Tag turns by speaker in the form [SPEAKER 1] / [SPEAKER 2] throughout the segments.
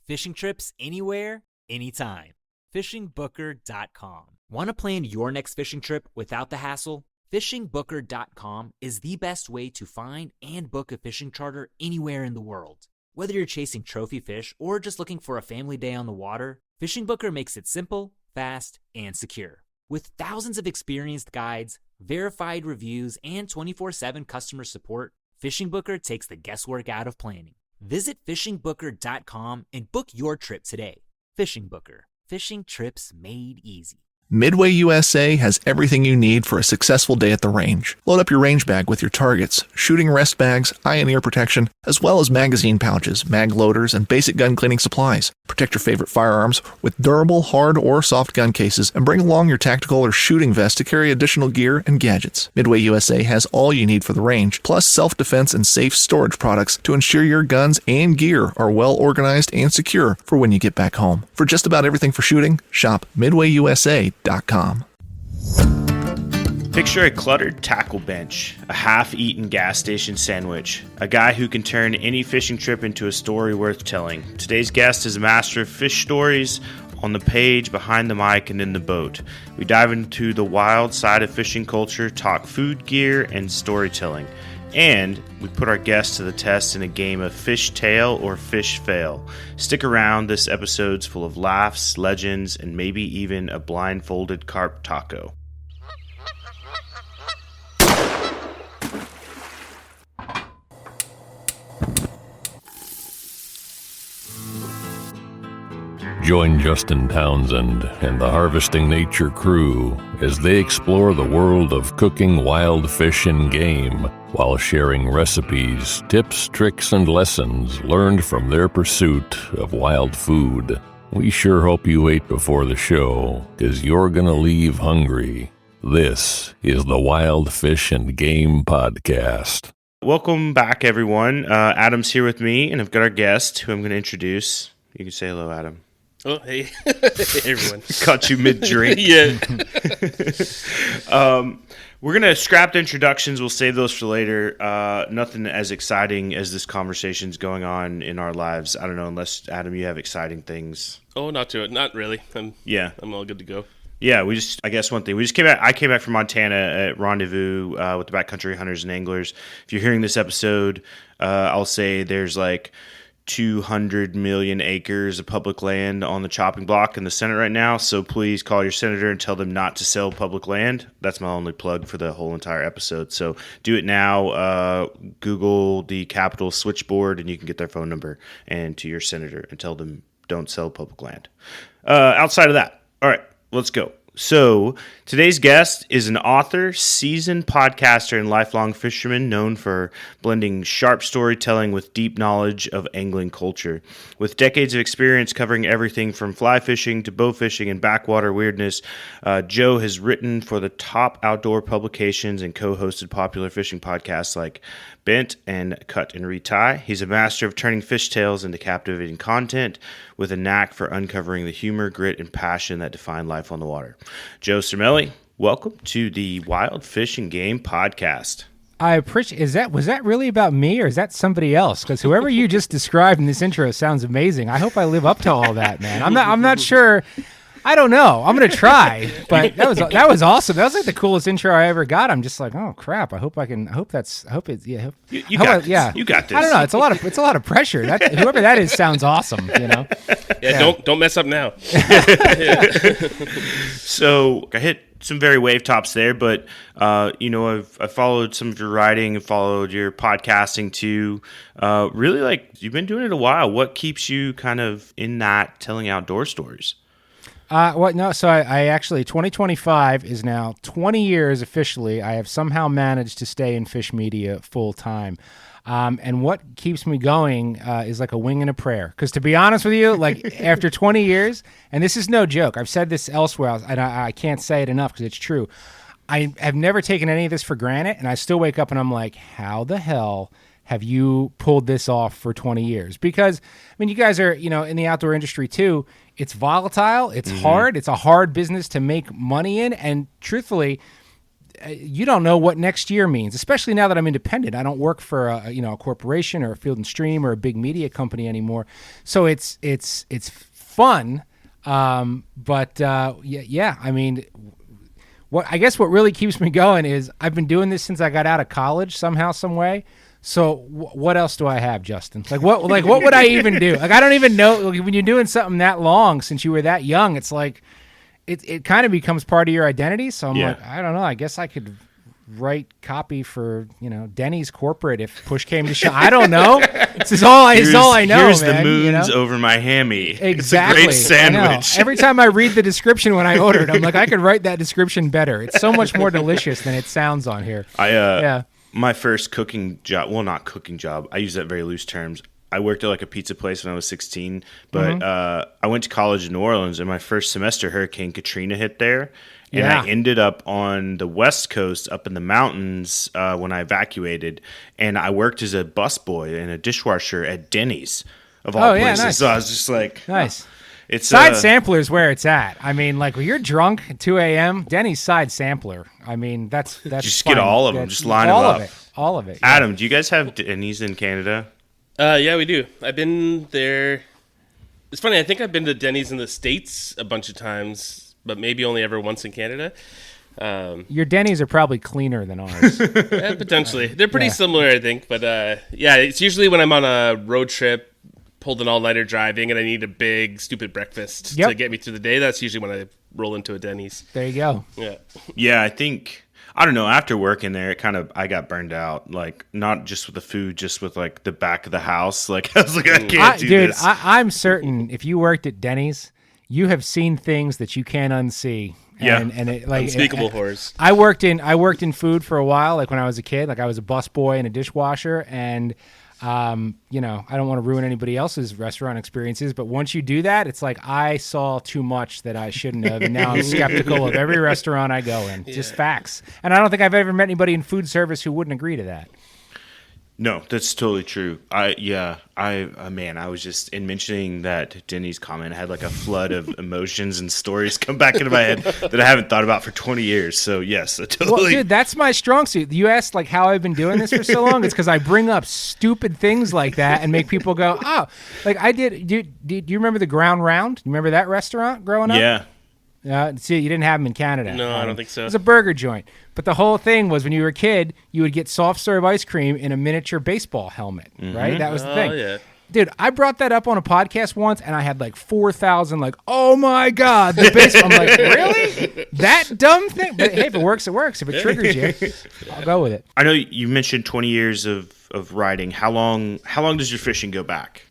[SPEAKER 1] Fishing trips anywhere, anytime. FishingBooker.com. Want to plan your next fishing trip without the hassle? FishingBooker.com is the best way to find and book a fishing charter anywhere in the world. Whether you're chasing trophy fish or just looking for a family day on the water, Fishing Booker makes it simple, fast, and secure. With thousands of experienced guides, verified reviews, and 24/7 customer support, Fishing Booker takes the guesswork out of planning. Visit FishingBooker.com and book your trip today. Fishing Booker. Fishing trips made easy.
[SPEAKER 2] Midway USA has everything you need for a successful day at the range. Load up your range bag with your targets, shooting rest bags, eye and ear protection, as well as magazine pouches, mag loaders, and basic gun cleaning supplies. Protect your favorite firearms with durable, hard, or soft gun cases, and bring along your tactical or shooting vest to carry additional gear and gadgets. Midway USA has all you need for the range, plus self-defense and safe storage products to ensure your guns and gear are well organized and secure for when you get back home. For just about everything for shooting, shop MidwayUSA.com.
[SPEAKER 3] Picture a cluttered tackle bench, a half-eaten gas station sandwich, a guy who can turn any fishing trip into a story worth telling. Today's guest is a master of fish stories on the page, behind the mic, and in the boat. We dive into the wild side of fishing culture, talk food gear, and storytelling. And we put our guests to the test in a game of Fishtail or Fish Fail. Stick around, this episode's full of laughs, legends, and maybe even a blindfolded carp taco.
[SPEAKER 4] Join Justin Townsend and the Harvesting Nature crew as they explore the world of cooking wild fish and game while sharing recipes, tips, tricks, and lessons learned from their pursuit of wild food. We sure hope you ate before the show, 'cause you're gonna leave hungry. This is the Wild Fish and Game Podcast.
[SPEAKER 3] Welcome back, everyone. Adam's here with me, and I've got our guest, who I'm going to introduce. You can say hello, Adam.
[SPEAKER 5] Oh, hey. Hey, everyone.
[SPEAKER 3] Caught you mid-drink.
[SPEAKER 5] Yeah.
[SPEAKER 3] We're going to scrap the introductions. We'll save those for later. Nothing as exciting as this conversation's going on in our lives. I don't know, unless, Adam, you have exciting things.
[SPEAKER 5] Oh, not really. I'm all good to go.
[SPEAKER 3] Yeah, I guess one thing. I came back from Montana at Rendezvous with the Backcountry Hunters and Anglers. If you're hearing this episode, I'll say there's like 200 million acres of public land on the chopping block in the Senate right now. So please call your senator and tell them not to sell public land. That's my only plug for the whole entire episode. So do it now. Google the Capitol switchboard and you can get their phone number and to your senator and tell them don't sell public land. Outside of that, all right, let's go. So today's guest is an author, seasoned podcaster, and lifelong fisherman known for blending sharp storytelling with deep knowledge of angling culture. With decades of experience covering everything from fly fishing to bow fishing and backwater weirdness, Joe has written for the top outdoor publications and co-hosted popular fishing podcasts like Bent and Cut and Retie. He's a master of turning fish tales into captivating content with a knack for uncovering the humor, grit, and passion that define life on the water. Joe Cermele, welcome to the Wild Fish and Game Podcast.
[SPEAKER 6] I appreciate. Was that really about me, or is that somebody else? Because whoever you just described in this intro sounds amazing. I hope I live up to all that, man. I'm not sure. I don't know. I'm gonna try, but that was awesome. That was like the coolest intro I ever got. I'm just like, oh crap. I hope it's yeah.
[SPEAKER 3] You got this.
[SPEAKER 6] Yeah.
[SPEAKER 3] You got this.
[SPEAKER 6] I don't know. It's a lot of pressure. Whoever that is sounve awesome. You know.
[SPEAKER 5] Yeah. Don't mess up now.
[SPEAKER 3] So I hit some very wave tops there, but I've followed some of your writing and followed your podcasting too. Really, like, you've been doing it a while. What keeps you kind of in that telling outdoor stories?
[SPEAKER 6] So I actually, 2025 is now 20 years officially. I have somehow managed to stay in fish media full time. And what keeps me going is like a wing and a prayer. Because to be honest with you, like after 20 years, and this is no joke, I've said this elsewhere, and I can't say it enough because it's true. I have never taken any of this for granted, and I still wake up and I'm like, how the hell have you pulled this off for 20 years? Because, I mean, you guys are, in the outdoor industry too. It's volatile. It's hard. It's a hard business to make money in. And truthfully, you don't know what next year means, especially now that I'm independent. I don't work for a corporation or a Field and Stream or a big media company anymore. So it's fun. But I mean, I guess what really keeps me going is I've been doing this since I got out of college somehow, some way. So what else do I have, Justin? What would I even do? Like, I don't even know. When you're doing something that long since you were that young, it's like it kind of becomes part of your identity. So I'm like, I don't know. I guess I could write copy for Denny's corporate if push came to shove. I don't know. This is all I know.
[SPEAKER 3] Here's
[SPEAKER 6] man,
[SPEAKER 3] the moons over my hammy.
[SPEAKER 6] Exactly.
[SPEAKER 3] It's a great sandwich.
[SPEAKER 6] Every time I read the description when I ordered, I'm like, I could write that description better. It's so much more delicious than it sounds on here.
[SPEAKER 3] My first cooking job, well, not cooking job, I use that very loose terms. I worked at like a pizza place when I was 16, but I went to college in New Orleans, and my first semester, Hurricane Katrina hit there. And I ended up on the West Coast, up in the mountains, when I evacuated. And I worked as a busboy and a dishwasher at Denny's, of all places.
[SPEAKER 6] Nice.
[SPEAKER 3] So I was just like,
[SPEAKER 6] nice.
[SPEAKER 3] It's
[SPEAKER 6] side sampler is where it's at. I mean, like when you're drunk at 2 a.m., Denny's side sampler. I mean, that's
[SPEAKER 3] just
[SPEAKER 6] fine.
[SPEAKER 3] Get all of them. Just line them up.
[SPEAKER 6] All of it.
[SPEAKER 3] Yeah. Adam, do you guys have Denny's in Canada?
[SPEAKER 5] Yeah, we do. I've been there. It's funny. I think I've been to Denny's in the States a bunch of times, but maybe only ever once in Canada.
[SPEAKER 6] Your Denny's are probably cleaner than ours.
[SPEAKER 5] Potentially. They're pretty similar, I think. But it's usually when I'm on a road trip, pulled an all-nighter driving, and I need a big, stupid breakfast to get me through the day. That's usually when I roll into a Denny's.
[SPEAKER 6] There you go.
[SPEAKER 3] Yeah, I think, I don't know, after working there, I got burned out. Like, not just with the food, just with, like, the back of the house. Like, I was like, I can't do this.
[SPEAKER 6] Dude, I'm certain if you worked at Denny's, you have seen things that you can't unsee. And it, like,
[SPEAKER 5] unspeakable horrors.
[SPEAKER 6] I worked in food for a while, like when I was a kid. Like I was a busboy and a dishwasher, and I don't want to ruin anybody else's restaurant experiences, but once you do that, it's like I saw too much that I shouldn't have, and now I'm skeptical of every restaurant I go in. Just facts. And I don't think I've ever met anybody in food service who wouldn't agree to that.
[SPEAKER 3] No, that's totally true. I was just, in mentioning that Denny's comment, I had like a flood of emotions and stories come back into my head that I haven't thought about for 20 years. So yes, I totally.
[SPEAKER 6] Well, dude, that's my strong suit. You asked like how I've been doing this for so long. It's because I bring up stupid things like that and make people go, oh, like I did. Do you remember the Ground Round? You remember that restaurant growing up?
[SPEAKER 3] Yeah.
[SPEAKER 6] See, you didn't have them in Canada.
[SPEAKER 5] No, I don't think so.
[SPEAKER 6] It was a burger joint. But the whole thing was when you were a kid, you would get soft serve ice cream in a miniature baseball helmet, right? That was the thing.
[SPEAKER 5] Yeah.
[SPEAKER 6] Dude, I brought that up on a podcast once, and I had like 4,000 like, oh my God, the baseball. I'm like, really? That dumb thing? But hey, if it works, it works. If it triggers you, I'll go with it.
[SPEAKER 3] I know you mentioned 20 years of riding. How long does your fishing go back?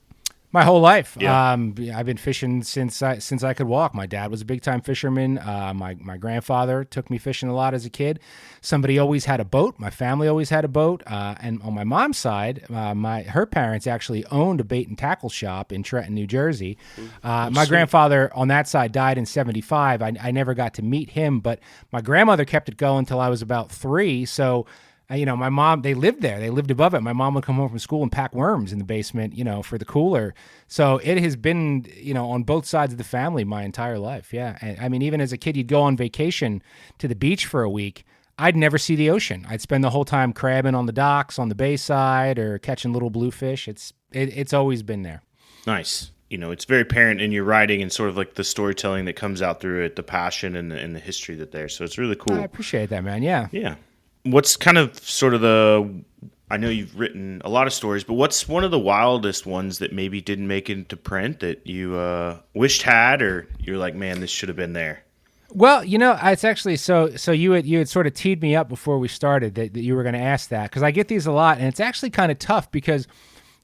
[SPEAKER 6] My whole life.
[SPEAKER 3] Yeah.
[SPEAKER 6] I've been fishing since I could walk. My dad was a big time fisherman. My grandfather took me fishing a lot as a kid. Somebody always had a boat. My family always had a boat. And on my mom's side, her parents actually owned a bait and tackle shop in Trenton, New Jersey. My grandfather on that side died in 1975. I never got to meet him, but my grandmother kept it going until I was about 3. So my mom, they lived there. They lived above it. My mom would come home from school and pack worms in the basement, for the cooler. So it has been, on both sides of the family my entire life. Yeah. And I mean, even as a kid, you'd go on vacation to the beach for a week. I'd never see the ocean. I'd spend the whole time crabbing on the docks, on the bayside, or catching little bluefish. It's always been there.
[SPEAKER 3] Nice. It's very apparent in your writing and sort of like the storytelling that comes out through it, the passion and the history that there. So it's really cool.
[SPEAKER 6] I appreciate that, man. Yeah.
[SPEAKER 3] Yeah. What's kind of sort of I know you've written a lot of stories, but what's one of the wildest ones that maybe didn't make it into print that you wished had, or you're like, man, this should have been there?
[SPEAKER 6] Well, it's actually so you had sort of teed me up before we started that you were going to ask that, because I get these a lot, and it's actually kind of tough because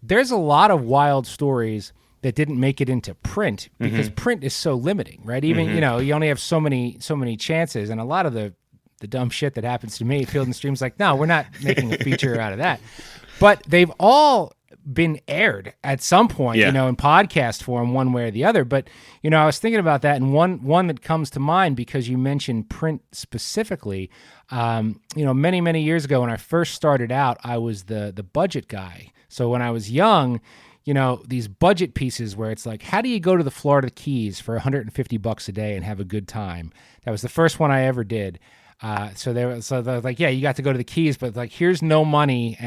[SPEAKER 6] there's a lot of wild stories that didn't make it into print because print is so limiting, right? Even you only have so many chances, and a lot of the dumb shit that happens to me, Field and Stream's like, no, we're not making a feature out of that. But they've all been aired at some point, in podcast form, one way or the other. But, I was thinking about that, and one that comes to mind because you mentioned print specifically, many, many years ago when I first started out, I was the budget guy. So when I was young, these budget pieces where it's like, how do you go to the Florida Keys for $150 a day and have a good time? That was the first one I ever did. So they're like, yeah, you got to go to the Keys, but like, here's no money,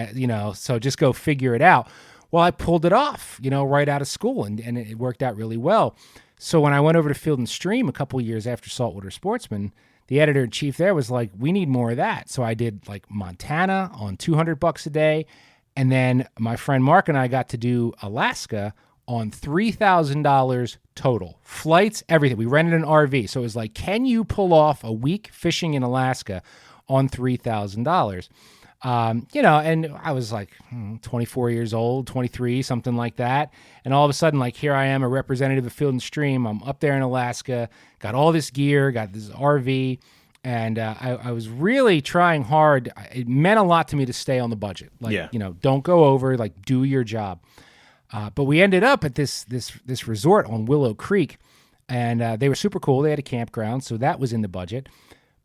[SPEAKER 6] so just go figure it out. Well, I pulled it off, right out of school, and it worked out really well. So when I went over to Field and Stream a couple of years after Saltwater Sportsman, the editor-in-chief there was like, we need more of that. So I did like Montana on $200 a day. And then my friend Mark and I got to do Alaska on $3,000 total. Flights, everything. We rented an RV. So it was like, can you pull off a week fishing in Alaska on $3,000? And I was like 24 years old, 23, something like that. And all of a sudden, like, here I am, a representative of Field and Stream. I'm up there in Alaska, got all this gear, got this RV. And I was really trying hard. It meant a lot to me to stay on the budget. Like, don't go over, like, do your job. But we ended up at this resort on Willow Creek, and they were super cool. They had a campground, so that was in the budget.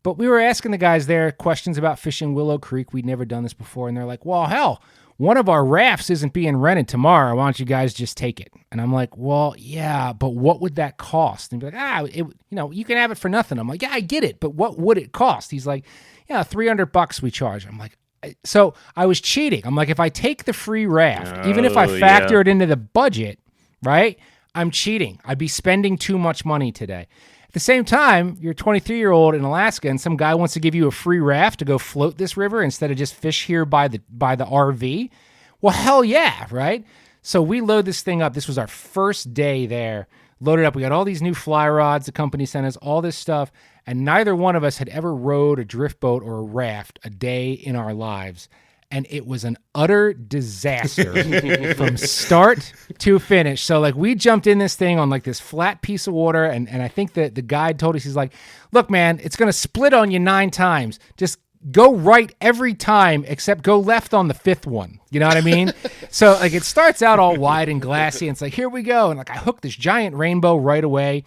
[SPEAKER 6] But we were asking the guys there questions about fishing Willow Creek. We'd never done this before, and they're like, well, hell, one of our rafts isn't being rented tomorrow. Why don't you guys just take it? And I'm like, well, yeah, but what would that cost? And be like, you can have it for nothing. I'm like, yeah, I get it, but what would it cost? He's like, yeah, $300 we charge. I'm like, so I was cheating. I'm like, if I take the free raft, even if I factor it into the budget, right, I'm cheating. I'd be spending too much money today. At the same time, you're a 23-year-old in Alaska, and some guy wants to give you a free raft to go float this river instead of just fish here by the RV. Well, hell yeah, right? So we load this thing up. This was our first day there. Loaded up. We got all these new fly rods. The company sent us all this stuff, and neither one of us had ever rowed a drift boat or a raft a day in our lives. And it was an utter disaster from start to finish. So, like, we jumped in this thing on, like, this flat piece of water, and I think that the guide told us, he's like, look, man, it's going to split on you 9 times. Just go right every time except go left on the 5th one. You know what I mean? So, like, it starts out all wide and glassy, and it's like, here we go. And, like, I hooked this giant rainbow right away.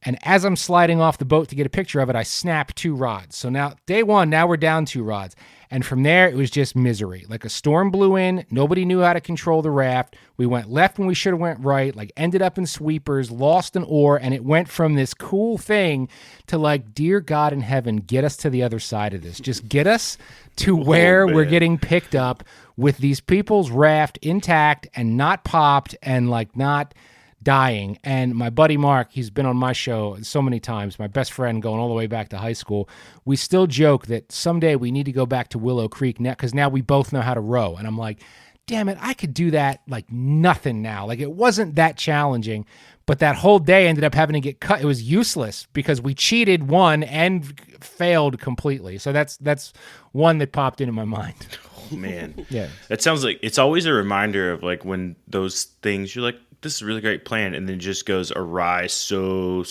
[SPEAKER 6] And as I'm sliding off the boat to get a picture of it, I snap 2 rods. So now, day 1, now we're down 2 rods. And from there, it was just misery. Like, a storm blew in. Nobody knew how to control the raft. We went left when we should have went right. Like, ended up in sweepers, lost an oar. And it went from this cool thing to, like, dear God in heaven, get us to the other side of this. Just get us to where we're getting picked up with these people's raft intact and not popped and, like, not dying. And my buddy Mark, he's been on my show so many times, my best friend going all the way back to high school, we still joke that someday we need to go back to Willow Creek because now we both know how to row. And I'm like, damn it, I could do that like nothing now. Like, it wasn't that challenging, but that whole day ended up having to get cut. It was useless because we cheated one and failed completely. So that's one that popped into my mind.
[SPEAKER 3] Oh, man.
[SPEAKER 6] Yeah.
[SPEAKER 3] That sounds like it's always a reminder of, like, when those things, you're like, this is a really great plan, and then it just goes awry so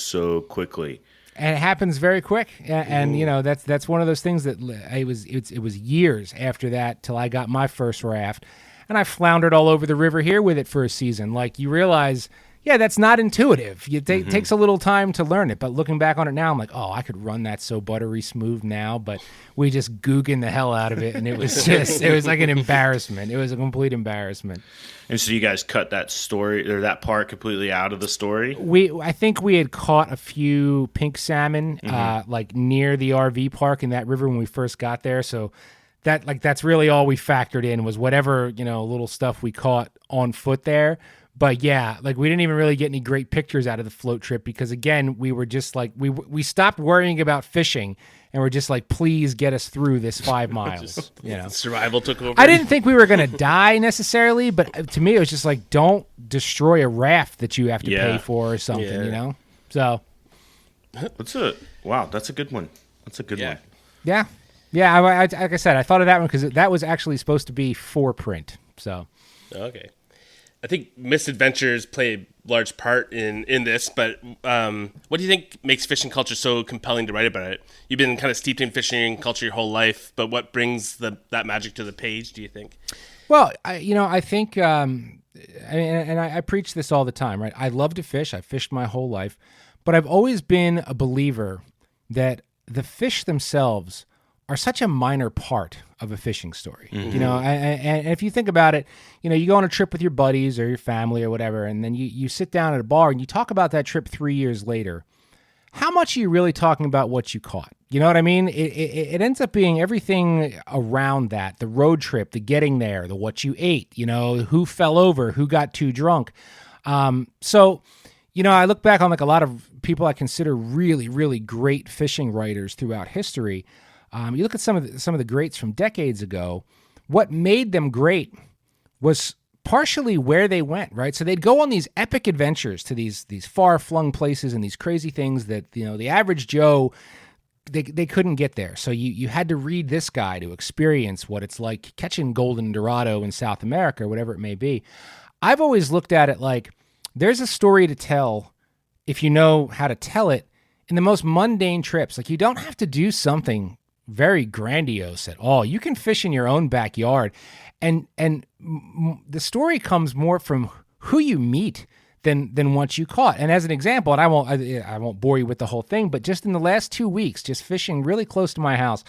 [SPEAKER 3] quickly.
[SPEAKER 6] And it happens very quick. And that's one of those things that it was years after that till I got my first raft. And I floundered all over the river here with it for a season. Like, you realize, yeah, that's not intuitive. It takes a little time to learn it. But looking back on it now, I'm like, oh, I could run that so buttery smooth now. But we just googined the hell out of it. And it was like an embarrassment. It was a complete embarrassment.
[SPEAKER 3] And so you guys cut that story or that part completely out of the story?
[SPEAKER 6] I think we had caught a few pink salmon like near the RV park in that river when we first got there. So that's really all we factored in was whatever, little stuff we caught on foot there. But yeah, like, we didn't even really get any great pictures out of the float trip because, again, we were just like, we stopped worrying about fishing and we're just like, please get us through this 5 miles.
[SPEAKER 5] Survival took over.
[SPEAKER 6] I didn't think we were going to die necessarily, but to me, it was just like, don't destroy a raft that you have to pay for or something, So.
[SPEAKER 3] That's a good one. That's a good one.
[SPEAKER 6] Yeah. Yeah, like I said, I thought of that one because that was actually supposed to be for print. So.
[SPEAKER 5] Okay. I think misadventures play a large part in this, but what do you think makes fishing culture so compelling to write about it? You've been kind of steeped in fishing culture your whole life, but what brings that magic to the page, do you think?
[SPEAKER 6] Well, I think, I preach this all the time, right? I love to fish. I've fished my whole life, but I've always been a believer that the fish themselves are such a minor part of a fishing story, and if you think about it, you go on a trip with your buddies or your family or whatever, and then you sit down at a bar and you talk about that trip 3 years later. how much are you really talking about what you caught? You know what I mean? It ends up being everything around that, the road trip, the getting there, the what you ate, who fell over, who got too drunk. So, I look back on like a lot of people I consider really, really great fishing writers throughout history. You look at some of the greats from decades ago, what made them great was partially where they went, right? So they'd go on these epic adventures to these far-flung places and these crazy things that, the average Joe, they couldn't get there. So you had to read this guy to experience what it's like catching golden dorado in South America, or whatever it may be. I've always looked at it like there's a story to tell if you know how to tell it in the most mundane trips. Like you don't have to do something very grandiose at all. You can fish in your own backyard. And the story comes more from who you meet than what you caught. And as an example, and I won't bore you with the whole thing, but just in the last 2 weeks, just fishing really close to my house,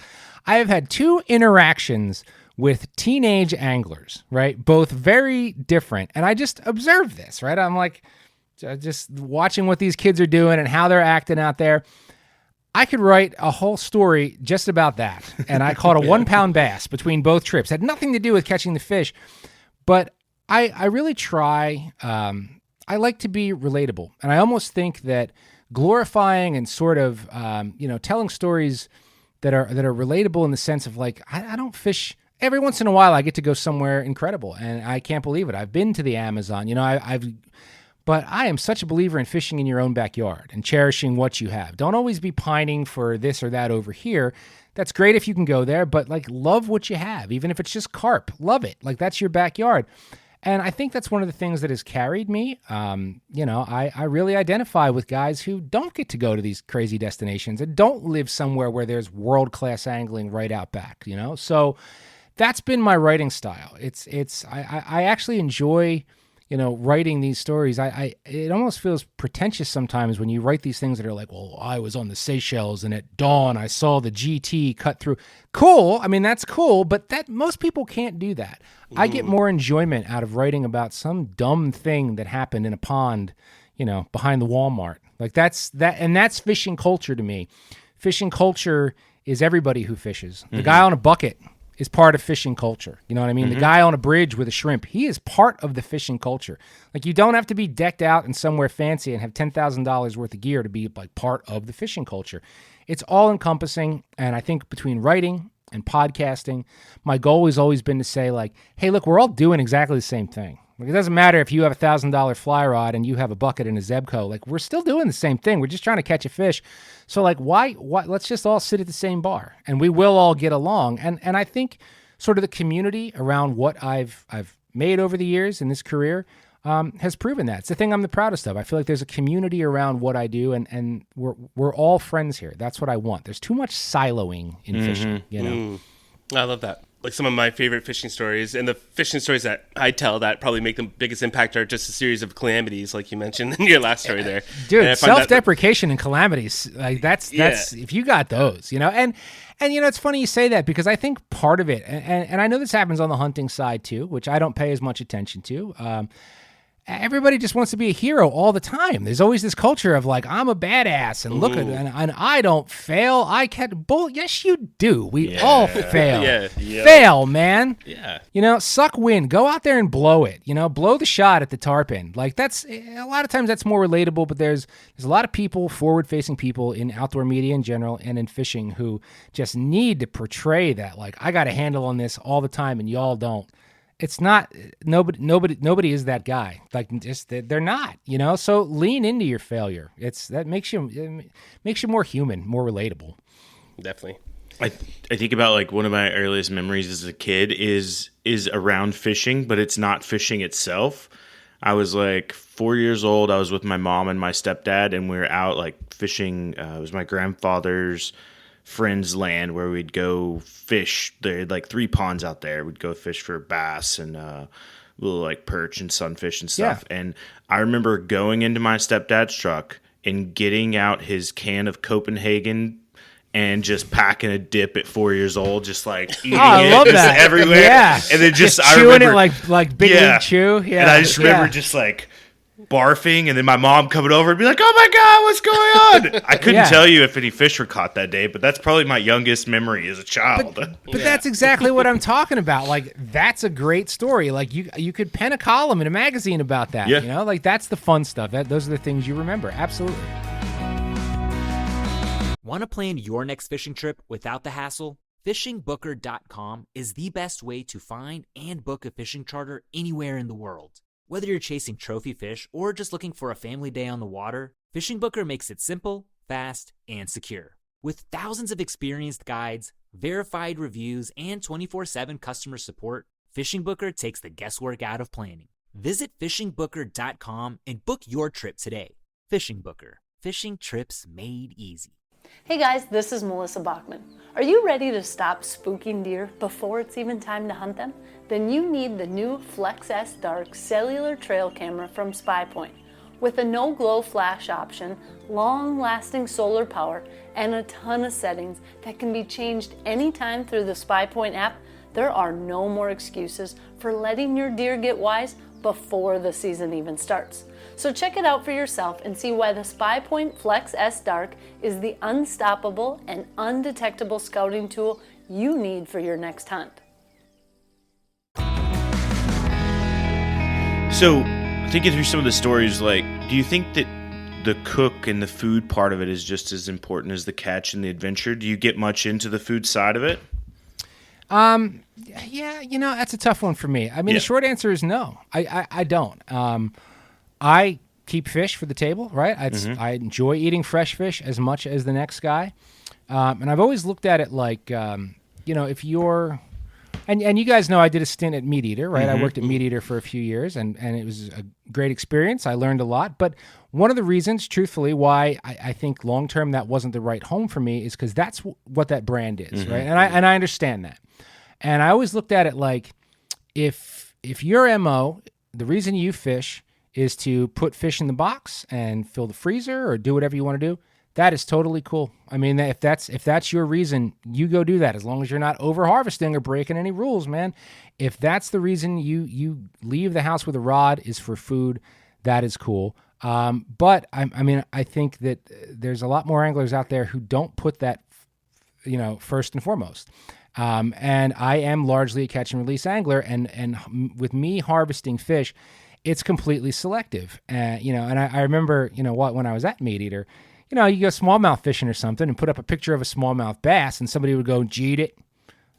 [SPEAKER 6] I have had 2 interactions with teenage anglers, right? Both very different. And I just observed this, right? I'm like just watching what these kids are doing and how they're acting out there. I could write a whole story just about that. And I caught a 1 pound bass between both trips. Had nothing to do with catching the fish, but I really try. I like to be relatable. And I almost think that glorifying and sort of, telling stories that are relatable in the sense of like, I don't fish every once in a while. I get to go somewhere incredible and I can't believe it. I've been to the Amazon, but I am such a believer in fishing in your own backyard and cherishing what you have. Don't always be pining for this or that over here. That's great if you can go there, but like love what you have, even if it's just carp. Love it. Like that's your backyard. And I think that's one of the things that has carried me. I really identify with guys who don't get to go to these crazy destinations and don't live somewhere where there's world-class angling right out back, So that's been my writing style. I actually enjoy writing these stories. It almost feels pretentious sometimes when you write these things that are like, well, I was on the Seychelles and at dawn I saw the GT cut through. Cool. I mean, that's cool, but that most people can't do that. I get more enjoyment out of writing about some dumb thing that happened in a pond, behind the Walmart. Like that's fishing culture to me. Fishing culture is everybody who fishes. The guy on a bucket is part of fishing culture. You know what I mean? The guy on a bridge with a shrimp, he is part of the fishing culture. Like you don't have to be decked out and somewhere fancy and have $10,000 worth of gear to be like part of the fishing culture. It's all encompassing. And I think between writing and podcasting, my goal has always been to say like, hey, look, we're all doing exactly the same thing. Like, it doesn't matter if you have a $1,000 fly rod and you have a bucket and a Zebco. Like we're still doing the same thing. We're just trying to catch a fish. So like, why? Let's just all sit at the same bar and we will all get along. And I think sort of the community around what I've made over the years in this career has proven that. It's the thing I'm the proudest of. I feel like there's a community around what I do, and we're all friends here. That's what I want. There's too much siloing in fishing.
[SPEAKER 5] I love that. Like some of my favorite fishing stories, and the fishing stories that I tell that probably make the biggest impact are just a series of calamities, like you mentioned in your last story there.
[SPEAKER 6] Dude, self-deprecation and calamities, like that's if you got those, and it's funny you say that because I think part of it, and I know this happens on the hunting side too, which I don't pay as much attention to. Everybody just wants to be a hero all the time. There's always this culture of like, I'm a badass and look at it, and I don't fail. I can't bull. Yes, you do. We all fail. Fail, man.
[SPEAKER 5] Yeah.
[SPEAKER 6] Suck wind. Go out there and blow it. Blow the shot at the tarpon. Like that's a lot of times that's more relatable, but there's a lot of people, forward-facing people in outdoor media in general and in fishing who just need to portray that like I got a handle on this all the time and y'all don't. It's not nobody is that guy. Like just they're not, So lean into your failure. That makes you more human, more relatable.
[SPEAKER 5] Definitely.
[SPEAKER 3] I think about like one of my earliest memories as a kid is around fishing, but it's not fishing itself. I was like 4 years old. I was with my mom and my stepdad, and we were out like fishing. It was my grandfather's friend's land where we'd go fish. There had like 3 ponds out there. We'd go fish for bass and little like perch and sunfish and stuff. Yeah. And I remember going into my stepdad's truck and getting out his can of Copenhagen and just packing a dip at 4 years old, just like eating it everywhere.
[SPEAKER 6] Yeah.
[SPEAKER 3] And then just
[SPEAKER 6] chewing it like Big League Chew. Yeah.
[SPEAKER 3] And I just remember just like barfing, and then my mom coming over and be like, "Oh my God, what's going on?" I couldn't tell you if any fish were caught that day, but that's probably my youngest memory as a child.
[SPEAKER 6] But that's exactly what I'm talking about. Like, that's a great story. Like, you could pen a column in a magazine about that.
[SPEAKER 3] Yeah.
[SPEAKER 6] You know, like, that's the fun stuff. Those are the things you remember. Absolutely.
[SPEAKER 1] Want to plan your next fishing trip without the hassle? FishingBooker.com is the best way to find and book a fishing charter anywhere in the world. Whether you're chasing trophy fish or just looking for a family day on the water, Fishing Booker makes it simple, fast, and secure. With thousands of experienced guides, verified reviews, and 24/7 customer support, Fishing Booker takes the guesswork out of planning. Visit FishingBooker.com and book your trip today. Fishing Booker. Fishing trips made easy.
[SPEAKER 7] Hey guys, this is Melissa Bachman. Are you ready to stop spooking deer before it's even time to hunt them? Then you need the new Flex S Dark cellular trail camera from SpyPoint. With a no-glow flash option, long-lasting solar power, and a ton of settings that can be changed anytime through the SpyPoint app, there are no more excuses for letting your deer get wise before the season even starts. So check it out for yourself and see why the SpyPoint Flex S Dark is the unstoppable and undetectable scouting tool you need for your next hunt.
[SPEAKER 3] So, thinking through some of the stories, like, do you think that the cook and the food part of it is just as important as the catch and the adventure? Do you get much into the food side of it?
[SPEAKER 6] Yeah, that's a tough one for me. I mean, the short answer is no. I don't. I keep fish for the table, right? I enjoy eating fresh fish as much as the next guy. And I've always looked at it like, if you're... And you guys know I did a stint at Meat Eater, right? I worked at Meat Eater for a few years, and it was a great experience. I learned a lot. But one of the reasons, truthfully, why I think long-term that wasn't the right home for me is because that's what that brand is, right? And I understand that. And I always looked at it like, if your MO, the reason you fish is to put fish in the box and fill the freezer or do whatever you want to do, that is totally cool. I mean, if that's your reason, you go do that, as long as you're not over harvesting or breaking any rules, man. If that's the reason you leave the house with a rod is for food, that is cool. But I think that there's a lot more anglers out there who don't put that, first and foremost. And I am largely a catch and release angler, and with me harvesting fish, it's completely selective. And I remember, when I was at Meat Eater, you go smallmouth fishing or something and put up a picture of a smallmouth bass, and somebody would go, "Jeed it."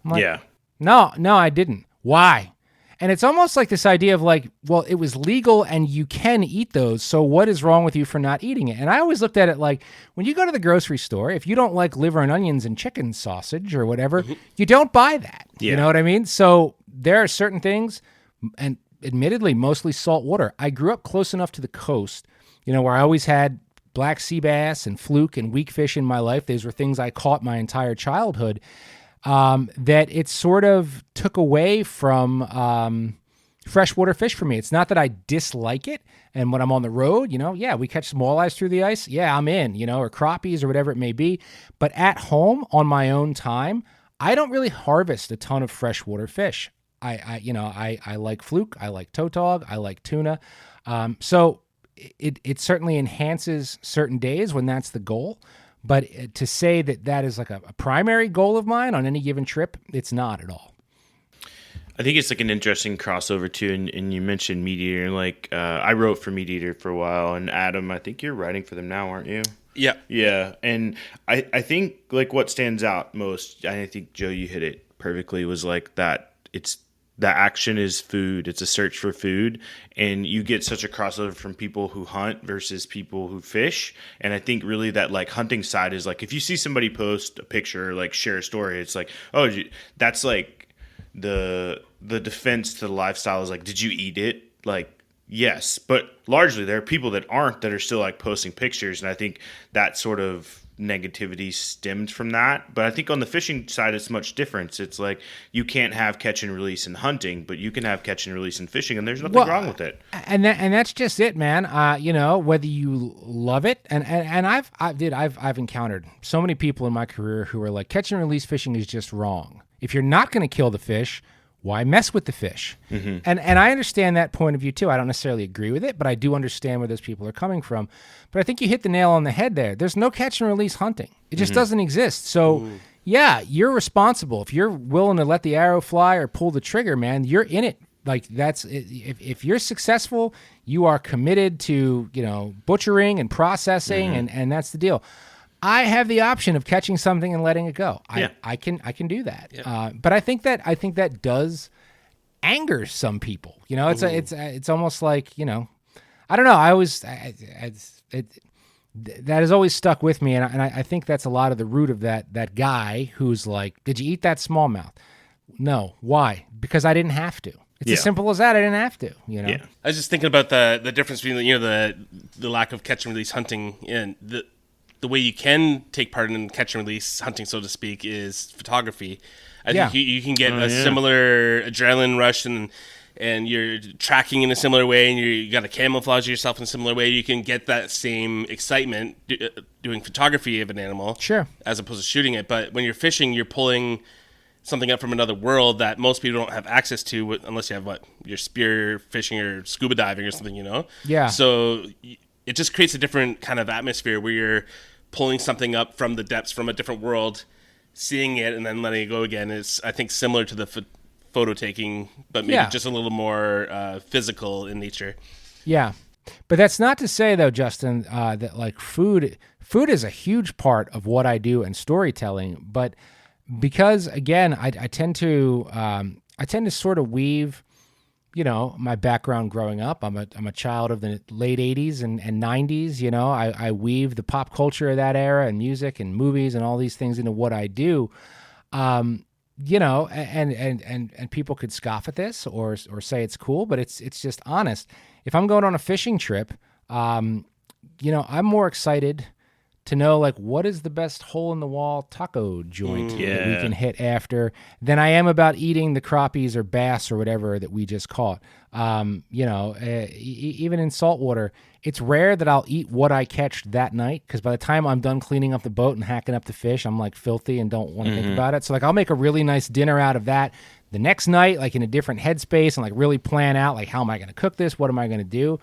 [SPEAKER 6] I'm like,
[SPEAKER 3] Yeah.
[SPEAKER 6] No, I didn't. Why? And it's almost like this idea of like, well, it was legal and you can eat those, so what is wrong with you for not eating it? And I always looked at it like, when you go to the grocery store, if you don't like liver and onions and chicken sausage or whatever, you don't buy that.
[SPEAKER 3] Yeah.
[SPEAKER 6] You know what I mean? So there are certain things, and admittedly, mostly salt water. I grew up close enough to the coast, where I always had black sea bass and fluke and weak fish in my life. Those were things I caught my entire childhood. That it sort of took away from freshwater fish for me. It's not that I dislike it. And when I'm on the road, we catch small eyes through the ice. Yeah, I'm in, or crappies or whatever it may be. But at home on my own time, I don't really harvest a ton of freshwater fish. I like fluke. I like tautog. I like tuna. So it certainly enhances certain days when that's the goal. But to say that is like a primary goal of mine on any given trip, it's not at all.
[SPEAKER 3] I think it's like an interesting crossover too. And you mentioned Meat Eater. Like I wrote for Meat Eater for a while, and Adam, I think you're writing for them now, aren't you?
[SPEAKER 5] Yeah.
[SPEAKER 3] Yeah. And I think like what stands out most, I think Joe, you hit it perfectly, was like that the action is food. It's a search for food, and you get such a crossover from people who hunt versus people who fish. And I think really that like hunting side is like, if you see somebody post a picture, like share a story, it's like, oh, that's like the defense to the lifestyle is like, did you eat it? Like, yes, but largely there are people that aren't, that are still like posting pictures. And I think that sort of negativity stemmed from that. But I think on the fishing side, it's much different. It's like you can't have catch and release in hunting, but you can have catch and release in fishing, and there's nothing wrong with it.
[SPEAKER 6] And that's just it, man. Whether you love it, and I've encountered so many people in my career who are like, catch and release fishing is just wrong. If you're not going to kill the fish, why mess with the fish?
[SPEAKER 3] Mm-hmm.
[SPEAKER 6] And I understand that point of view too. I don't necessarily agree with it, but I do understand where those people are coming from. But I think you hit the nail on the head there. There's no catch and release hunting. It just doesn't exist. So yeah, you're responsible. If you're willing to let the arrow fly or pull the trigger, man, you're in it. Like that's if you're successful, you are committed to, butchering and processing, and that's the deal. I have the option of catching something and letting it go. I can do that. Yeah. But I think that does anger some people. It's almost like, I don't know. That has always stuck with me, and I think that's a lot of the root of that guy who's like, did you eat that smallmouth? No. Why? Because I didn't have to. It's as simple as that. I didn't have to, Yeah.
[SPEAKER 5] I was just thinking about the difference between the lack of catch and release hunting and the way you can take part in catch and release hunting, so to speak, is photography. I think you can get a similar adrenaline rush and you're tracking in a similar way, and you got to camouflage yourself in a similar way. You can get that same excitement doing photography of an animal,
[SPEAKER 6] sure,
[SPEAKER 5] as opposed to shooting it. But when you're fishing, you're pulling something up from another world that most people don't have access to unless you have your spear fishing or scuba diving or something,
[SPEAKER 6] Yeah.
[SPEAKER 5] So it just creates a different kind of atmosphere where you're pulling something up from the depths from a different world, seeing it, and then letting it go again. Is, I think, similar to the photo taking, but maybe just a little more physical in nature.
[SPEAKER 6] Yeah. But that's not to say, though, Justin, that like food is a huge part of what I do in storytelling, but because again, I tend to sort of weave, my background growing up. I'm a child of the late 80s and 90s. I weave the pop culture of that era and music and movies and all these things into what I do. And people could scoff at this or say it's cool, but it's just honest. If I'm going on a fishing trip, I'm more excited to know like what is the best hole in the wall taco joint that we can hit after than I am about eating the crappies or bass or whatever that we just caught. Even in saltwater, it's rare that I'll eat what I catch that night, because by the time I'm done cleaning up the boat and hacking up the fish, I'm like filthy and don't want to think about it. So like I'll make a really nice dinner out of that the next night, like in a different headspace, and like really plan out like how am I going to cook this? What am I going to do?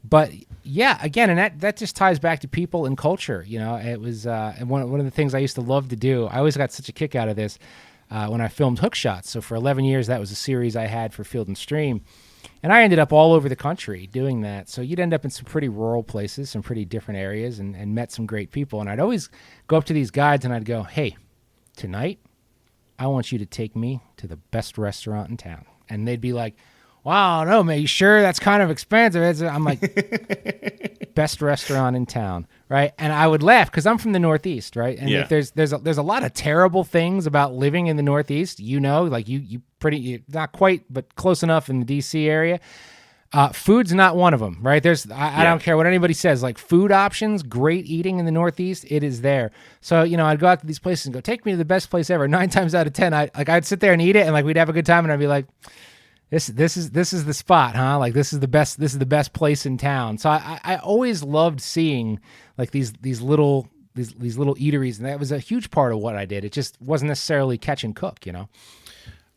[SPEAKER 6] But yeah, again, and that just ties back to people and culture. It was and one of the things I used to love to do. I always got such a kick out of this when I filmed Hook Shots. So for 11 years, that was a series I had for Field and Stream, and I ended up all over the country doing that. So you'd end up in some pretty rural places, some pretty different areas, and met some great people. And I'd always go up to these guides and I'd go, "Hey, tonight, I want you to take me to the best restaurant in town," and they'd be like, "Wow, no, man, you sure? That's kind of expensive." I'm like, best restaurant in town, right? And I would laugh because I'm from the Northeast, right? And if there's a lot of terrible things about living in the Northeast, like you not quite, but close enough in the DC area. Food's not one of them, right? I don't care what anybody says, like food options, great eating in the Northeast, it is there. So, I'd go out to these places and go, take me to the best place ever. 9 times out of 10, I'd sit there and eat it, and like we'd have a good time, and I'd be like, This is the spot, huh? Like this is the best place in town. So I always loved seeing like these little eateries, and that was a huge part of what I did. It just wasn't necessarily catch and cook,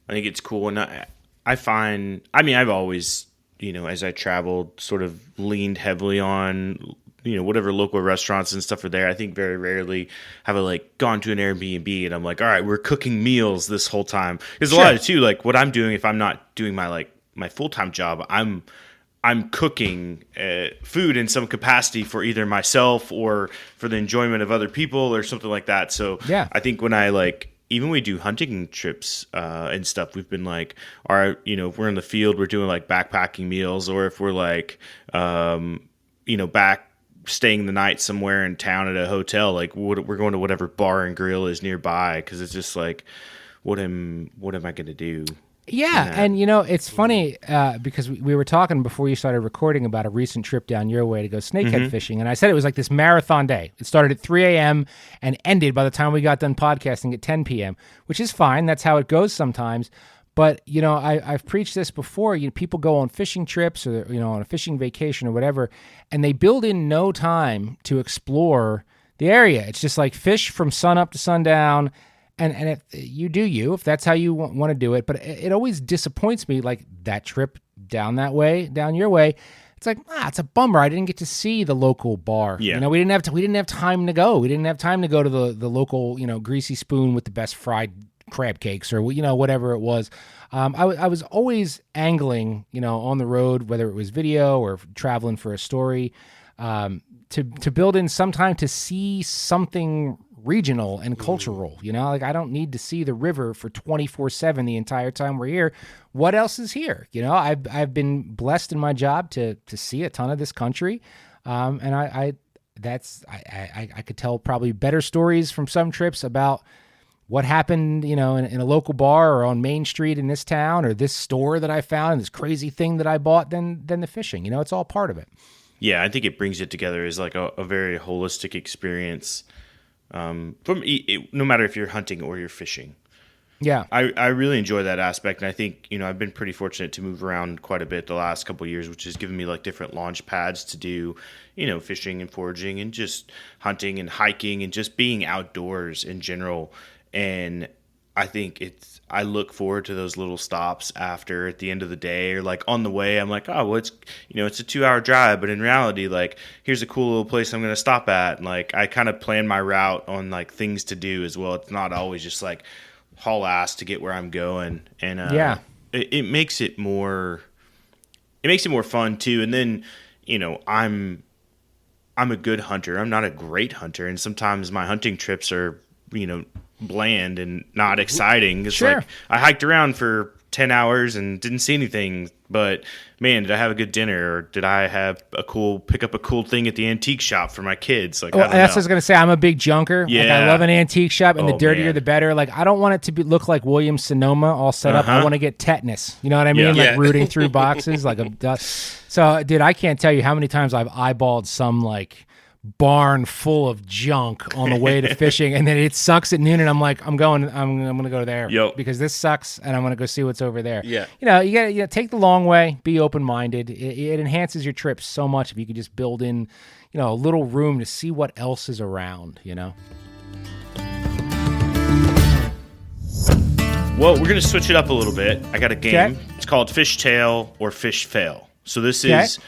[SPEAKER 3] I think it's cool, and I've always, as I traveled, sort of leaned heavily on whatever local restaurants and stuff are there. I think very rarely have I gone to an Airbnb and I'm like, all right, we're cooking meals this whole time. There's a lot of too, like what I'm doing, if I'm not doing my full-time job, I'm cooking food in some capacity for either myself or for the enjoyment of other people or something like that. So I think when even when we do hunting trips and stuff, we've been like, all right, if we're in the field, we're doing backpacking meals, or if we're back staying the night somewhere in town at a hotel, we're going to whatever bar and grill is nearby, because it's just like, what am I going to do?
[SPEAKER 6] Yeah, and it's funny because we were talking before you started recording about a recent trip down your way to go snakehead fishing, and I said it was like this marathon day. It started at 3 a.m. and ended by the time we got done podcasting at 10 p.m., which is fine. That's how it goes sometimes. But, I've preached this before. People go on fishing trips or, on a fishing vacation or whatever, and they build in no time to explore the area. It's just like fish from sun up to sundown, And if you do you, if that's how you want to do it. But it always disappoints me, like that trip down that way, down your way. It's like, it's a bummer. I didn't get to see the local bar.
[SPEAKER 3] Yeah.
[SPEAKER 6] We didn't have time to go. We didn't have time to go to the local, Greasy Spoon with the best fried crab cakes or, whatever it was. I was always angling, on the road, whether it was video or traveling for a story, to build in some time to see something regional and cultural. I don't need to see the river for 24/7 the entire time we're here. What else is here? I've been blessed in my job to see a ton of this country, and I could tell probably better stories from some trips about what happened, in a local bar or on Main Street in this town or this store that I found and this crazy thing that I bought than the fishing. It's all part of it.
[SPEAKER 3] Yeah, I think it brings it together as like a very holistic experience. No matter if you're hunting or you're fishing.
[SPEAKER 6] Yeah.
[SPEAKER 3] I really enjoy that aspect. And I think, I've been pretty fortunate to move around quite a bit the last couple of years, which has given me like different launch pads to do, fishing and foraging and just hunting and hiking and just being outdoors in general. And I think I look forward to those little stops after at the end of the day or like on the way. I'm like, oh, well, it's a 2-hour drive, but in reality, like here's a cool little place I'm going to stop at. And like, I kind of plan my route on like things to do as well. It's not always just like haul ass to get where I'm going. And it makes it more fun too. And then, I'm a good hunter. I'm not a great hunter. And sometimes my hunting trips are, bland and not exciting. It's
[SPEAKER 6] sure.
[SPEAKER 3] Like I hiked around for 10 hours and didn't see anything, but man, did I have a good dinner or did I have pick up a cool thing at the antique shop for my kids? Like,
[SPEAKER 6] that's what I was going to say. I'm a big junker.
[SPEAKER 3] Yeah.
[SPEAKER 6] Like, I love an antique shop and the dirtier
[SPEAKER 3] man.
[SPEAKER 6] the better. Like I don't want it to look like Williams Sonoma all set up. I want to get tetanus. You know what I mean?
[SPEAKER 3] Yeah.
[SPEAKER 6] Like rooting through boxes. So dude, I can't tell you how many times I've eyeballed some like barn full of junk on the way to fishing, and then it sucks at noon, and I'm like, I'm gonna go there because this sucks, and I'm gonna go see what's over there.
[SPEAKER 5] Yeah,
[SPEAKER 6] you gotta take the long way, be open minded. It enhances your trip so much if you could just build in, a little room to see what else is around.
[SPEAKER 3] Well, we're gonna switch it up a little bit. I got a game.
[SPEAKER 6] Okay.
[SPEAKER 3] It's called Fishtail or Fishfail. So this is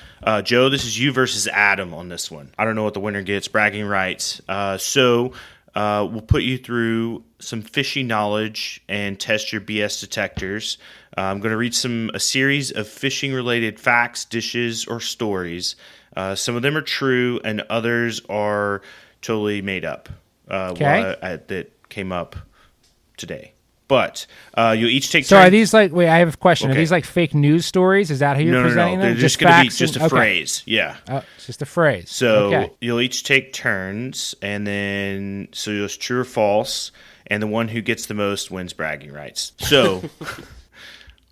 [SPEAKER 3] Joe. This is you versus Adam on this one. I don't know what the winner gets. Bragging rights. So we'll put you through some fishing knowledge and test your BS detectors. I'm going to read a series of fishing-related facts, dishes, or stories. Some of them are true, and others are totally made up. That came up today. But you'll each take turns.
[SPEAKER 6] So are these like, wait, I have a question.
[SPEAKER 3] Okay.
[SPEAKER 6] Are these like fake news stories? Is that how you're presenting them?
[SPEAKER 3] They're just going to be just a phrase. Yeah.
[SPEAKER 6] It's just a phrase.
[SPEAKER 3] So you'll each take turns, and then so it's true or false, and the one who gets the most wins bragging rights. So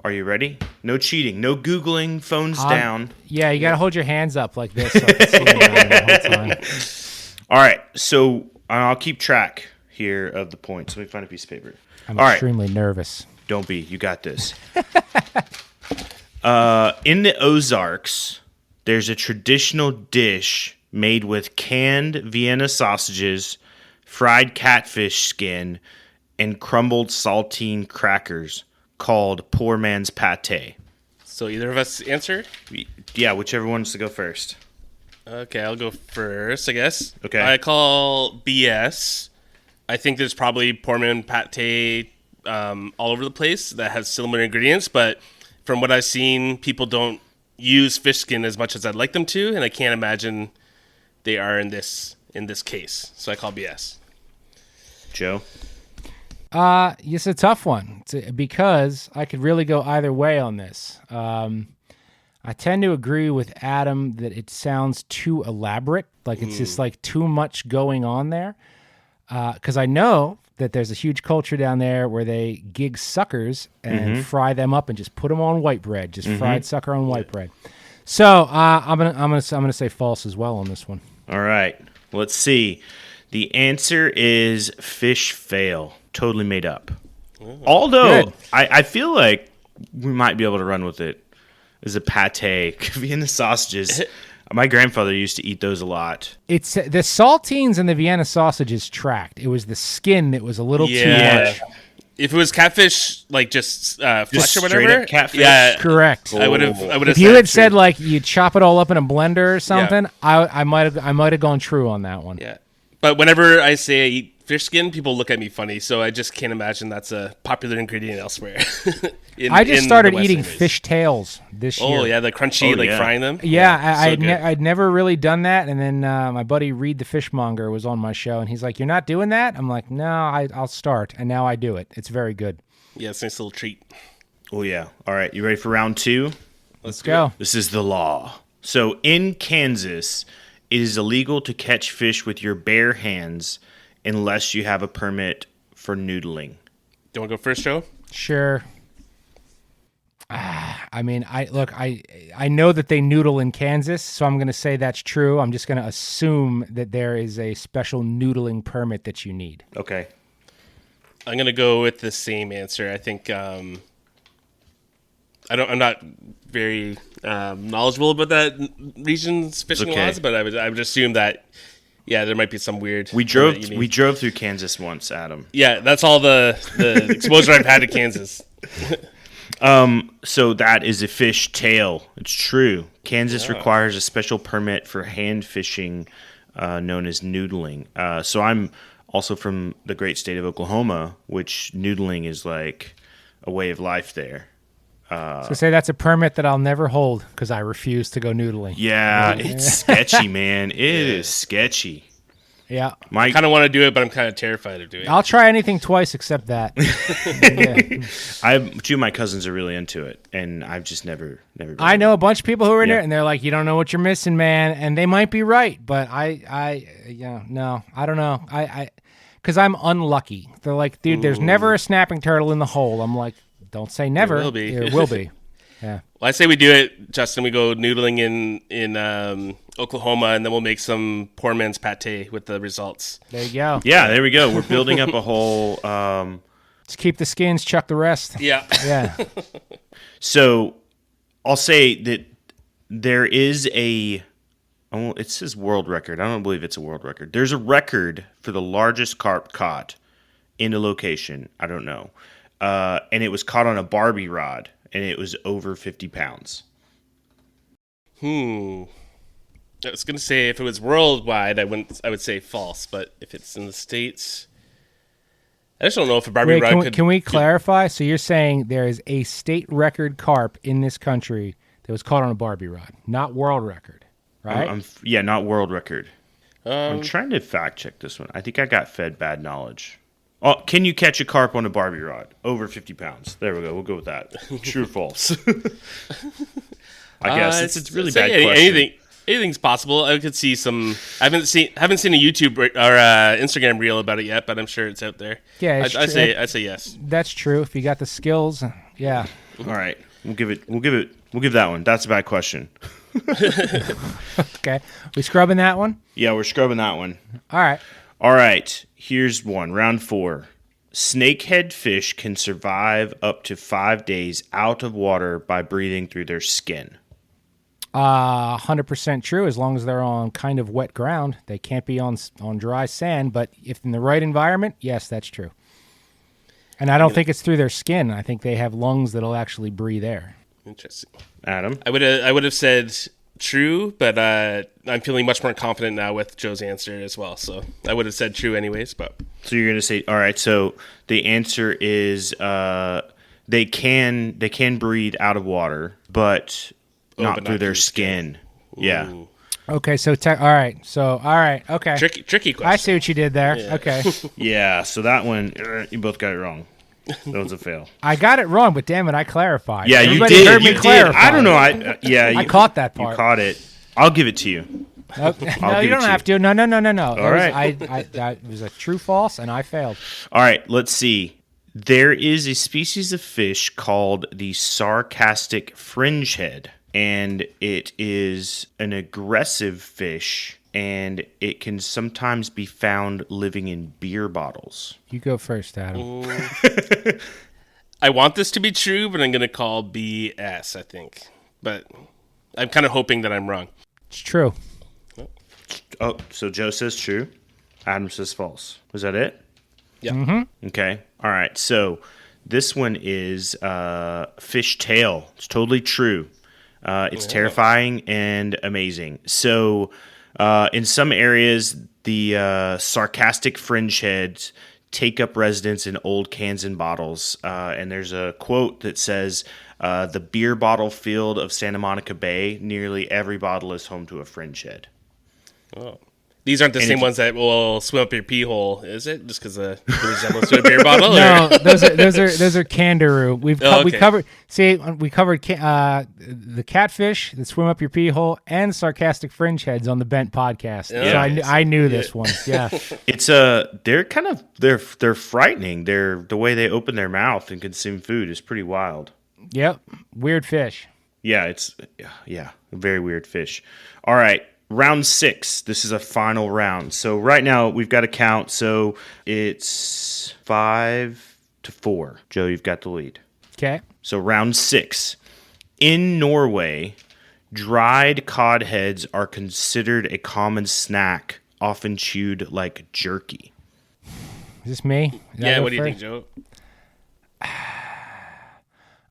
[SPEAKER 3] are you ready? No cheating. No Googling. Phones down.
[SPEAKER 6] Yeah, you got to hold your hands up like this. So I can see them the whole time.
[SPEAKER 3] All right. So I'll keep track here of the points. Let me find a piece of paper.
[SPEAKER 6] I'm extremely nervous.
[SPEAKER 3] Don't be. You got this. In the Ozarks, there's a traditional dish made with canned Vienna sausages, fried catfish skin, and crumbled saltine crackers called poor man's pate.
[SPEAKER 5] So either of us answered?
[SPEAKER 3] Yeah, whichever one wants to go first.
[SPEAKER 5] Okay, I'll go first, I guess.
[SPEAKER 3] Okay.
[SPEAKER 5] I call BS. I think there's probably poor man pate all over the place that has similar ingredients, but from what I've seen, people don't use fish skin as much as I'd like them to, and I can't imagine they are in this case. So I call BS.
[SPEAKER 3] Joe?
[SPEAKER 6] It's a tough one because I could really go either way on this. I tend to agree with Adam that it sounds too elaborate, like it's just like too much going on there. Because I know that there's a huge culture down there where they gig suckers and fry them up and just put them on white bread, just fried sucker on white bread. So I'm gonna say false as well on this one.
[SPEAKER 3] All right, let's see. The answer is fish fail, totally made up. Although I feel like we might be able to run with it as a pate. Could be in the sausages. My grandfather used to eat those a lot.
[SPEAKER 6] It's the saltines and the Vienna sausages tracked. It was the skin that was a little too much.
[SPEAKER 5] If it was catfish, like just flesh or
[SPEAKER 3] straight
[SPEAKER 5] whatever,
[SPEAKER 3] up catfish?
[SPEAKER 5] yeah,
[SPEAKER 6] Correct.
[SPEAKER 5] I would have.
[SPEAKER 6] If you had said like you chop it all up in a blender or something, I might have gone true on that one.
[SPEAKER 5] yeah. But whenever I say I eat fish skin, people look at me funny. So I just can't imagine that's a popular ingredient elsewhere.
[SPEAKER 6] I just started eating
[SPEAKER 5] Western
[SPEAKER 6] fish tails this year.
[SPEAKER 5] Oh yeah, the crunchy,
[SPEAKER 3] yeah.
[SPEAKER 5] frying them.
[SPEAKER 6] Yeah,
[SPEAKER 5] so good.
[SPEAKER 6] I'd never really done that, and then my buddy Reed the Fishmonger was on my show, and he's like, "You're not doing that?" I'm like, "No, I'll start," and now I do it. It's very good.
[SPEAKER 5] Yeah, it's a nice little treat.
[SPEAKER 3] Oh, yeah. All right. You ready for round 2?
[SPEAKER 6] Let's go.
[SPEAKER 3] This is the law. So in Kansas, it is illegal to catch fish with your bare hands unless you have a permit for noodling.
[SPEAKER 5] Do you want to go first, Joe?
[SPEAKER 6] Sure. I mean, I know that they noodle in Kansas, so I'm going to say that's true. I'm just going to assume that there is a special noodling permit that you need.
[SPEAKER 3] Okay.
[SPEAKER 5] I'm gonna go with the same answer. I think I'm not very knowledgeable about that region's fishing laws, but I would assume that there might be some weird.
[SPEAKER 3] We drove through Kansas once, Adam.
[SPEAKER 5] Yeah, that's all the exposure I've had to Kansas.
[SPEAKER 3] So that is a fish tail. It's true. Kansas requires a special permit for hand fishing, known as noodling. So I'm also from the great state of Oklahoma, which noodling is like a way of life there.
[SPEAKER 6] So say that's a permit that I'll never hold because I refuse to go noodling.
[SPEAKER 3] Yeah, it's sketchy, man. It is sketchy.
[SPEAKER 6] Yeah.
[SPEAKER 5] I kind of want to do it, but I'm kind of terrified of doing it.
[SPEAKER 6] I'll try anything twice except that.
[SPEAKER 3] Two of my cousins are really into it, and I've just never been.
[SPEAKER 6] I know a bunch of people who are in there, and they're like, "You don't know what you're missing, man," and they might be right, but I don't know. Because I'm unlucky. They're like, "Dude, there's never a snapping turtle in the hole." I'm like, "Don't say never."
[SPEAKER 5] There will be.
[SPEAKER 6] There will be. Yeah.
[SPEAKER 5] Well, I say we do it, Justin. We go noodling in Oklahoma, and then we'll make some poor man's pate with the results.
[SPEAKER 6] There you go.
[SPEAKER 3] Yeah, there we go. We're building up a whole.
[SPEAKER 6] Just keep the skins, chuck the rest.
[SPEAKER 5] Yeah.
[SPEAKER 6] Yeah.
[SPEAKER 3] So, I'll say that there is it says world record. I don't believe it's a world record. There's a record for the largest carp caught in a location. I don't know. And it was caught on a Barbie rod, and it was over 50 pounds.
[SPEAKER 5] I was going to say if it was worldwide, I would say false, but if it's in the States, I just don't know if a Barbie rod
[SPEAKER 6] can we clarify? So you're saying there is a state record carp in this country that was caught on a Barbie rod, not world record, right?
[SPEAKER 3] Not world record. I'm trying to fact check this one. I think I got fed bad knowledge. Oh, can you catch a carp on a Barbie rod over 50 pounds? There we go. We'll go with that. True or false? I guess it's really bad question.
[SPEAKER 5] Anything's possible. I could see some. I haven't seen a YouTube or Instagram reel about it yet, but I'm sure it's out there.
[SPEAKER 6] Yeah,
[SPEAKER 5] I say yes.
[SPEAKER 6] That's true. If you got the skills, yeah.
[SPEAKER 3] All right, we'll give that one. That's a bad question.
[SPEAKER 6] Okay, we scrubbing that one?
[SPEAKER 3] Yeah, we're scrubbing that one.
[SPEAKER 6] All
[SPEAKER 3] right. Here's one. Round 4. Snakehead fish can survive up to 5 days out of water by breathing through their skin.
[SPEAKER 6] 100% true. As long as they're on kind of wet ground, they can't be on dry sand. But if in the right environment, yes, that's true. And I don't think it's through their skin. I think they have lungs that'll actually breathe air.
[SPEAKER 5] Interesting.
[SPEAKER 3] Adam,
[SPEAKER 5] I would have said true, but I'm feeling much more confident now with Joe's answer as well. So I would have said true anyways. But
[SPEAKER 3] so you're gonna say all right. So the answer is they can breathe out of water, but not through their skin. Yeah.
[SPEAKER 5] Ooh.
[SPEAKER 6] Okay, so all right, okay.
[SPEAKER 5] Tricky question.
[SPEAKER 6] I see what you did there.
[SPEAKER 5] Yeah.
[SPEAKER 6] Okay.
[SPEAKER 3] Yeah. So that one, you both got it wrong. That was a fail.
[SPEAKER 6] I got it wrong, but damn it, I clarified.
[SPEAKER 3] Yeah,
[SPEAKER 6] Everybody
[SPEAKER 3] you did.
[SPEAKER 6] Heard me clarify.
[SPEAKER 3] I don't know. I
[SPEAKER 6] caught that part.
[SPEAKER 3] You caught it. I'll give it to you.
[SPEAKER 6] Okay. No, you don't have to. No.
[SPEAKER 3] All right.
[SPEAKER 6] It was a true false, and I failed.
[SPEAKER 3] All right. Let's see. There is a species of fish called the sarcastic fringehead, and it is an aggressive fish, and it can sometimes be found living in beer bottles.
[SPEAKER 6] You go first, Adam.
[SPEAKER 5] I want this to be true, but I'm going to call BS, I think. But I'm kind of hoping that I'm wrong.
[SPEAKER 6] It's true.
[SPEAKER 3] Oh, so Joe says true. Adam says false. Was that it?
[SPEAKER 5] Yeah.
[SPEAKER 6] Mm-hmm.
[SPEAKER 3] Okay. All right. So this one is Fishtail. It's totally true. It's terrifying and amazing. So in some areas, the sarcastic fringe heads take up residence in old cans and bottles. And there's a quote that says, the beer bottle field of Santa Monica Bay, nearly every bottle is home to a fringe head.
[SPEAKER 5] Oh. These aren't the same ones that will swim up your pee hole, is it? Just because the resemblance to a beer bottle?
[SPEAKER 6] No, those are kangaroo. We covered the catfish that swim up your pee hole and sarcastic fringe heads on the Bent podcast.
[SPEAKER 3] Yeah.
[SPEAKER 6] So I knew this one. Yeah,
[SPEAKER 3] It's they're frightening. The way they open their mouth and consume food is pretty wild.
[SPEAKER 6] yep, weird fish.
[SPEAKER 3] Yeah, it's a very weird fish. All right. Round 6. This is a final round. So right now we've got a count. So it's 5-4. Joe, you've got the lead.
[SPEAKER 6] Okay.
[SPEAKER 3] So round 6. In Norway, dried cod heads are considered a common snack, often chewed like jerky.
[SPEAKER 6] Is this me?
[SPEAKER 5] Yeah, what do you think, Joe?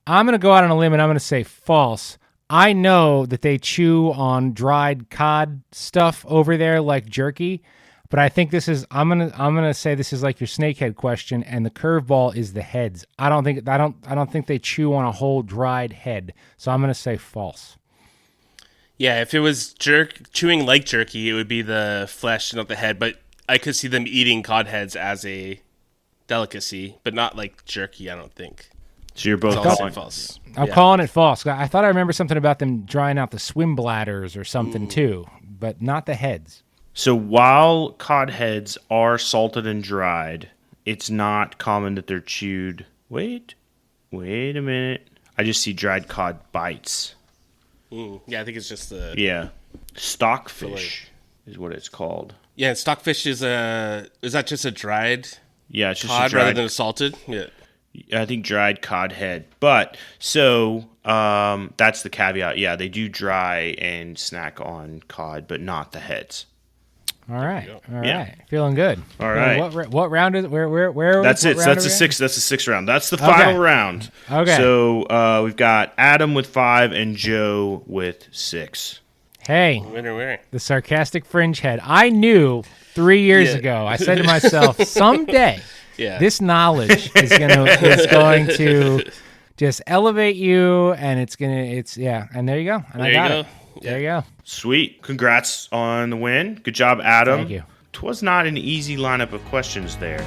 [SPEAKER 6] I'm going to go out on a limb and I'm going to say false. I know that they chew on dried cod stuff over there like jerky, but I think this is I'm gonna say this is like your snakehead question, and the curveball is the heads. I don't think they chew on a whole dried head, so I'm gonna say false.
[SPEAKER 5] Yeah, if it was chewing like jerky, it would be the flesh, not the head. But I could see them eating cod heads as a delicacy, but not like jerky, I don't think.
[SPEAKER 3] So you're both
[SPEAKER 5] False. False.
[SPEAKER 6] I'm calling it false. I thought I remember something about them drying out the swim bladders or something too, but not the heads.
[SPEAKER 3] So while cod heads are salted and dried, it's not common that they're chewed. Wait a minute. I just see dried cod bites.
[SPEAKER 5] Yeah, I think it's just the...
[SPEAKER 3] Yeah. Stockfish is what it's called.
[SPEAKER 5] Yeah, and stockfish is that just a dried
[SPEAKER 3] Yeah, it's just
[SPEAKER 5] cod
[SPEAKER 3] a dried,
[SPEAKER 5] rather than a salted? Yeah.
[SPEAKER 3] I think dried cod head. But so that's the caveat. Yeah, they do dry and snack on cod, but not the heads.
[SPEAKER 6] All right.
[SPEAKER 3] Yeah.
[SPEAKER 6] Feeling good.
[SPEAKER 3] All right.
[SPEAKER 6] What round is where?
[SPEAKER 3] That's it.
[SPEAKER 6] what
[SPEAKER 3] So
[SPEAKER 6] round
[SPEAKER 3] that's
[SPEAKER 6] are
[SPEAKER 3] the
[SPEAKER 6] we
[SPEAKER 3] sixth. That's the sixth round. That's the final round.
[SPEAKER 6] Okay.
[SPEAKER 3] So we've got Adam with 5 and Joe with 6.
[SPEAKER 6] at? Hey,
[SPEAKER 5] Winner.
[SPEAKER 6] the sarcastic fringe head. I knew 3 years ago. I said to myself, someday
[SPEAKER 5] Yeah.
[SPEAKER 6] this knowledge is going to just elevate you, and and there you go. And I got it. There you go.
[SPEAKER 3] Sweet. Congrats on the win. Good job, Adam.
[SPEAKER 6] Thank you.
[SPEAKER 3] 'Twas not an easy lineup of questions there.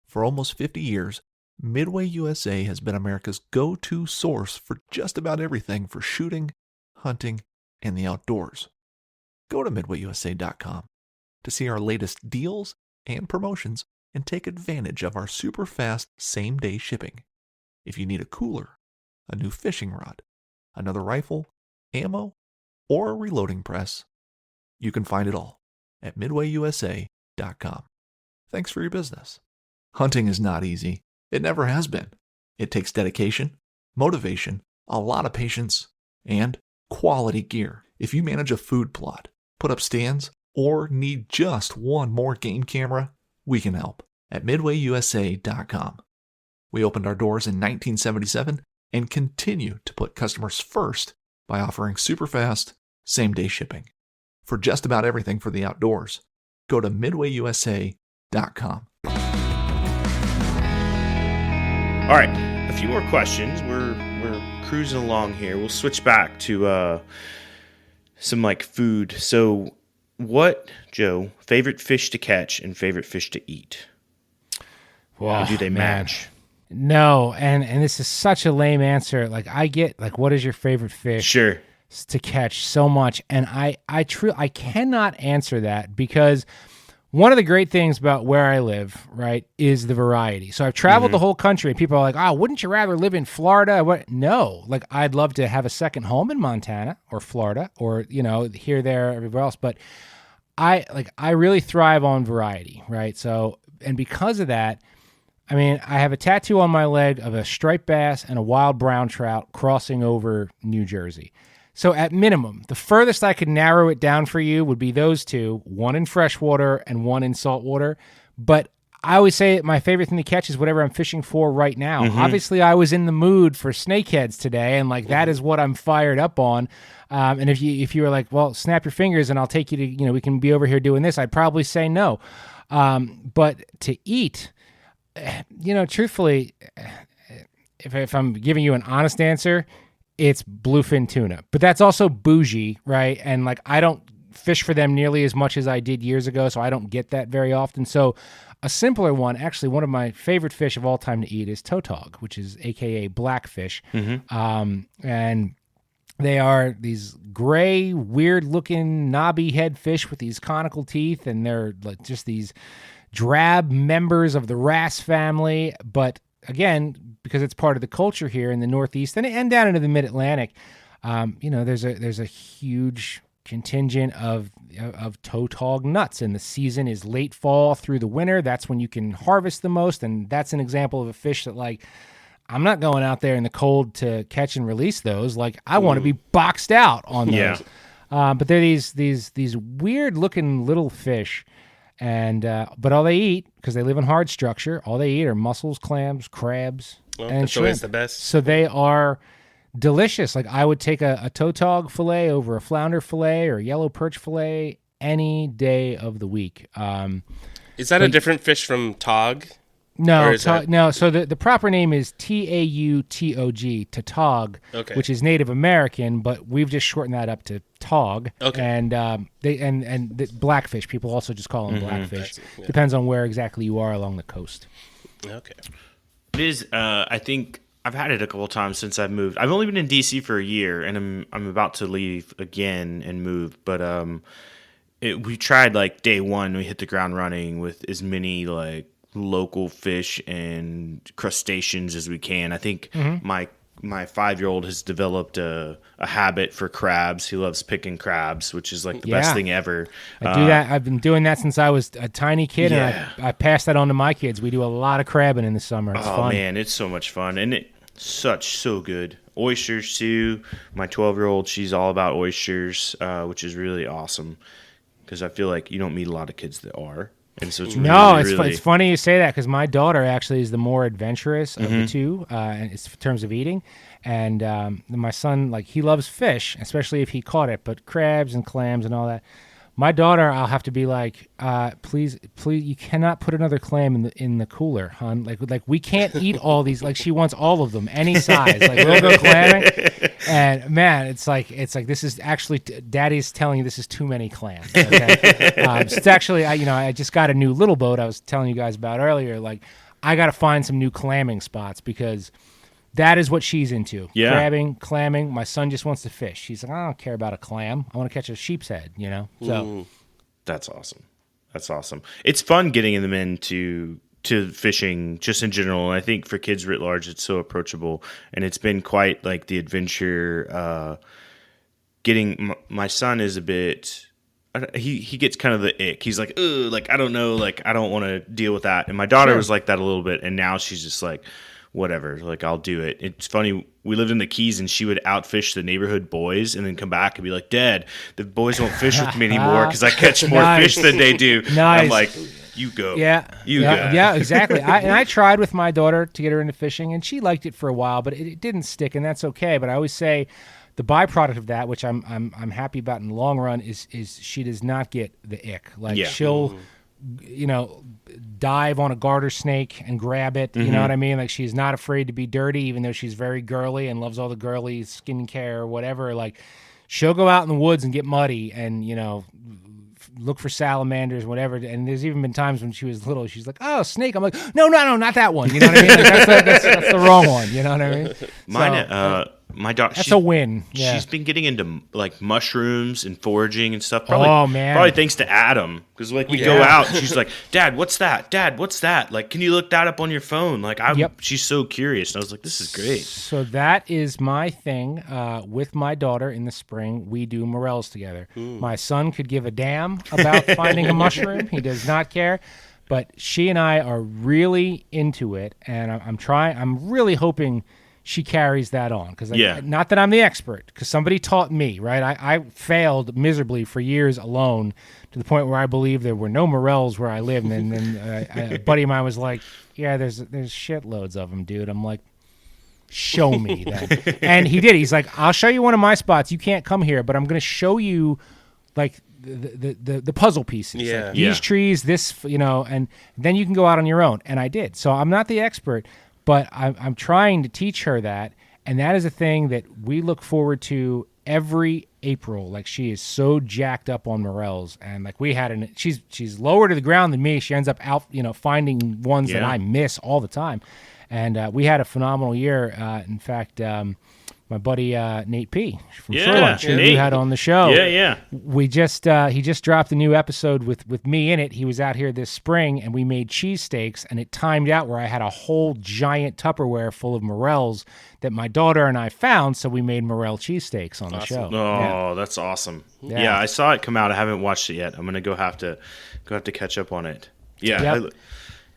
[SPEAKER 2] For almost 50 years, Midway USA has been America's go-to source for just about everything for shooting, hunting, and the outdoors. Go to midwayusa.com to see our latest deals and promotions and take advantage of our super fast same-day shipping. If you need a cooler, a new fishing rod, another rifle, ammo, or a reloading press, you can find it all at midwayusa.com. Thanks for your business. Hunting is not easy. It never has been. It takes dedication, motivation, a lot of patience, and quality gear. If you manage a food plot, put up stands, or need just one more game camera, we can help at midwayusa.com. We opened our doors in 1977 and continue to put customers first by offering super fast, same-day shipping. For just about everything for the outdoors, go to midwayusa.com.
[SPEAKER 3] All right, a few more questions. We're cruising along here. We'll switch back to some like food. So, what, Joe, favorite fish to catch and favorite fish to eat?
[SPEAKER 6] Wow,
[SPEAKER 3] do they match?
[SPEAKER 6] No, and this is such a lame answer. Like I get like, what is your favorite fish?
[SPEAKER 3] Sure.
[SPEAKER 6] To catch so much, and I cannot answer that because one of the great things about where I live, right, is the variety. So I've traveled the whole country, and people are like, "Oh, wouldn't you rather live in Florida?" What? No, like I'd love to have a second home in Montana or Florida or here, there, everywhere else. But I really thrive on variety, right? So and because of that, I mean, I have a tattoo on my leg of a striped bass and a wild brown trout crossing over New Jersey. So at minimum, the furthest I could narrow it down for you would be those two, one in freshwater and one in saltwater. But I always say my favorite thing to catch is whatever I'm fishing for right now. Obviously, I was in the mood for snakeheads today, and like that is what I'm fired up on. And if you were like, well, snap your fingers and I'll take you to, we can be over here doing this, I'd probably say no. But to eat, truthfully, if I'm giving you an honest answer, it's bluefin tuna. But that's also bougie, right? And like I don't fish for them nearly as much as I did years ago, so I don't get that very often. So a simpler one, actually one of my favorite fish of all time to eat is tautog, which is AKA blackfish. And they are these gray, weird-looking, knobby head fish with these conical teeth, and they're like just these drab members of the wrasse family. But again, because it's part of the culture here in the Northeast and down into the Mid-Atlantic, there's a huge contingent of tautog nuts, and the season is late fall through the winter. That's when you can harvest the most, and that's an example of a fish that like I'm not going out there in the cold to catch and release those. Like I want to be boxed out on those. But they're these weird looking little fish, and but all they eat, because they live in hard structure, all they eat are mussels, clams, crabs, and
[SPEAKER 5] that's
[SPEAKER 6] shrimp.
[SPEAKER 5] always the best.
[SPEAKER 6] So they are delicious. Like I would take a tautog fillet over a flounder fillet or a yellow perch fillet any day of the week.
[SPEAKER 5] Is that a different fish from tog?
[SPEAKER 6] No, no. So the proper name is Tautog, tautog, which is Native American, but we've just shortened that up to tog. Okay. And the blackfish, people also just call them blackfish. Depends on where exactly you are along the coast.
[SPEAKER 5] Okay.
[SPEAKER 3] It is. I think I've had it a couple times since I've moved. I've only been in DC for a year, and I'm about to leave again and move. But we tried like day one. We hit the ground running with as many like local fish and crustaceans as we can. I think my 5-year-old has developed a habit for crabs. He loves picking crabs, which is like the best thing ever.
[SPEAKER 6] I do that. I've been doing that since I was a tiny kid, and I passed that on to my kids. We do a lot of crabbing in the summer. It's fun.
[SPEAKER 3] Man, it's so much fun, and so good. Oysters too. My 12-year-old, she's all about oysters, which is really awesome because I feel like you don't meet a lot of kids that are. And so
[SPEAKER 6] it's funny you say that because my daughter actually is the more adventurous of the two in terms of eating. And my son, like, he loves fish, especially if he caught it, but crabs and clams and all that. My daughter, I'll have to be like, please, you cannot put another clam in the cooler, hon. Like we can't eat all these. Like she wants all of them, any size. Like we'll go clamming, and man, it's like this is actually Daddy's telling you this is too many clams. Okay, it's actually I just got a new little boat I was telling you guys about earlier. Like I got to find some new clamming spots because that is what she's into. Yeah. Crabbing, clamming. My son just wants to fish. He's like, I don't care about a clam. I want to catch a sheep's head, So
[SPEAKER 3] that's awesome. That's awesome. It's fun getting them into fishing just in general. And I think for kids writ large, it's so approachable. And it's been quite like the adventure. My son is a bit... He gets kind of the ick. He's like, ugh, like, I don't know. Like, I don't want to deal with that. And my daughter was like that a little bit. And now she's just like... whatever, like I'll do it. It's funny, we lived in the Keys and she would outfish the neighborhood boys and then come back and be like, Dad, the boys won't fish with me anymore because I catch more fish than they do. I'm like, you go. Go.
[SPEAKER 6] Yeah, exactly. I tried with my daughter to get her into fishing and she liked it for a while, but it didn't stick, and that's okay. But I always say the byproduct of that, which I'm happy about in the long run, is she does not get the ick. Like she'll dive on a garter snake and grab it. You know what I mean? Like she's not afraid to be dirty, even though she's very girly and loves all the girly skincare or whatever. Like she'll go out in the woods and get muddy and, look for salamanders, whatever. And there's even been times when she was little, she's like, oh, snake. I'm like, no, not that one. You know what I mean? Like, that's the wrong one. You know what I mean?
[SPEAKER 3] Mine, my daughter,
[SPEAKER 6] that's a win. Yeah.
[SPEAKER 3] She's been getting into like mushrooms and foraging and stuff.
[SPEAKER 6] Man.
[SPEAKER 3] Probably thanks to Adam, because like we go out and she's like, Dad, what's that? Dad, what's that? Like, can you look that up on your phone? Like, she's so curious. And I was like, this is great.
[SPEAKER 6] So that is my thing. With my daughter in the spring, we do morels together. My son could give a damn about finding a mushroom. He does not care. But she and I are really into it, and I'm really hoping she carries that on. Because
[SPEAKER 3] Yeah.
[SPEAKER 6] not that I'm the expert, because somebody taught me, right? I failed miserably for years alone to the point where I believed there were no morels where I lived. And then a buddy of mine was like, yeah, there's shitloads of them, dude. I'm like, show me then. And he did. He's like, I'll show you one of my spots. You can't come here, but I'm going to show you like the puzzle pieces.
[SPEAKER 5] Yeah.
[SPEAKER 6] Like, these trees, this, and then you can go out on your own. And I did. So I'm not the expert, but I'm trying to teach her that. And that is a thing that we look forward to every April. Like, she is so jacked up on morels. And like she's lower to the ground than me. She ends up out, finding ones that I miss all the time. And we had a phenomenal year. In fact, my buddy Nate P. from Shoreline, who you had on the show. We he just dropped a new episode with me in it. He was out here this spring, and we made cheesesteaks, and it timed out where I had a whole giant Tupperware full of morels that my daughter and I found, so we made morel cheesesteaks on the show.
[SPEAKER 3] Oh, that's awesome. Yeah, I saw it come out. I haven't watched it yet. I'm going to have to catch up on it. Yeah,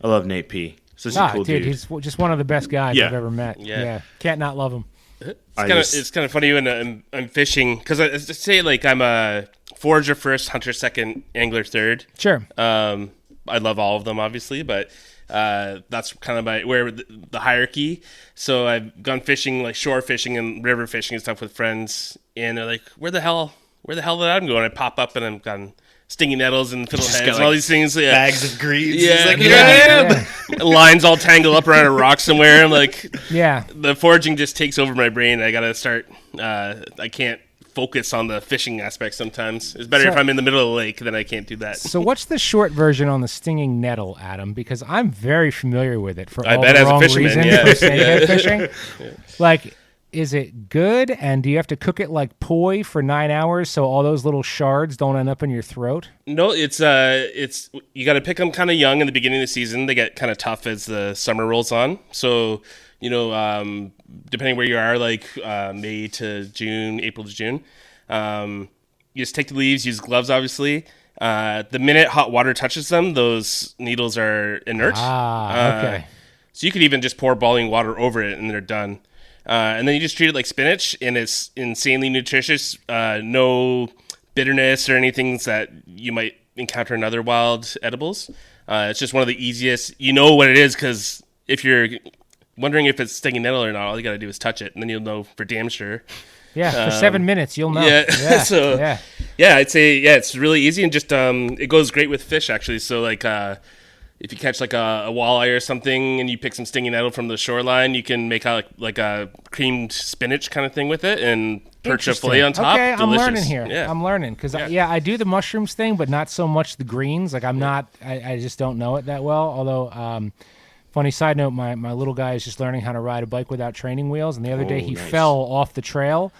[SPEAKER 3] I love Nate P. Such a cool dude.
[SPEAKER 6] He's just one of the best guys I've ever met. Yeah. Can't not love him.
[SPEAKER 5] It's kind of funny when I'm fishing, because I say like I'm a forager first, hunter second, angler third.
[SPEAKER 6] Sure.
[SPEAKER 5] I love all of them, obviously, but that's kind of the hierarchy. So I've gone fishing, like shore fishing and river fishing and stuff with friends, and they're like, "Where the hell did I go?" And I pop up and I'm gone. Stinging nettles and fiddleheads and all these things. Yeah.
[SPEAKER 3] Bags of greaves.
[SPEAKER 5] Yeah.
[SPEAKER 3] Like, here I am.
[SPEAKER 5] Lines all tangled up around a rock somewhere. I'm like,
[SPEAKER 6] the
[SPEAKER 5] foraging just takes over my brain. I got to start, I can't focus on the fishing aspect sometimes. It's better if I'm in the middle of the lake, then I can't do that.
[SPEAKER 6] So what's the short version on the stinging nettle, Adam? Because I'm very familiar with it for
[SPEAKER 5] I
[SPEAKER 6] all
[SPEAKER 5] bet
[SPEAKER 6] the
[SPEAKER 5] as a
[SPEAKER 6] wrong
[SPEAKER 5] fisherman,
[SPEAKER 6] reasons for snakehead fishing. Like, is it good? And do you have to cook it like poi for 9 hours so all those little shards don't end up in your throat?
[SPEAKER 5] No, it's you got to pick them kind of young in the beginning of the season. They get kind of tough as the summer rolls on. So, depending where you are, like May to June, April to June, you just take the leaves, use gloves, obviously. The minute hot water touches them, those needles are inert.
[SPEAKER 6] Okay.
[SPEAKER 5] So you could even just pour boiling water over it and they're done. And then you just treat it like spinach, and it's insanely nutritious. No bitterness or anything that you might encounter in other wild edibles. It's just one of the easiest. You know what it is, because if you're wondering if it's stinging nettle or not, all you got to do is touch it, and then you'll know for damn sure.
[SPEAKER 6] Yeah, for 7 minutes, you'll know.
[SPEAKER 5] Yeah,
[SPEAKER 6] Yeah.
[SPEAKER 5] I'd say, it's really easy, and just it goes great with fish, actually. So, like, if you catch like a walleye or something and you pick some stinging nettle from the shoreline, you can make like a creamed spinach kind of thing with it and perch a fillet on top.
[SPEAKER 6] Okay,
[SPEAKER 5] Delicious.
[SPEAKER 6] I'm learning here.
[SPEAKER 5] Yeah.
[SPEAKER 6] I'm learning because I do the mushrooms thing, but not so much the greens. Like I just don't know it that well. Although, funny side note, my little guy is just learning how to ride a bike without training wheels, and the other day he fell off the trail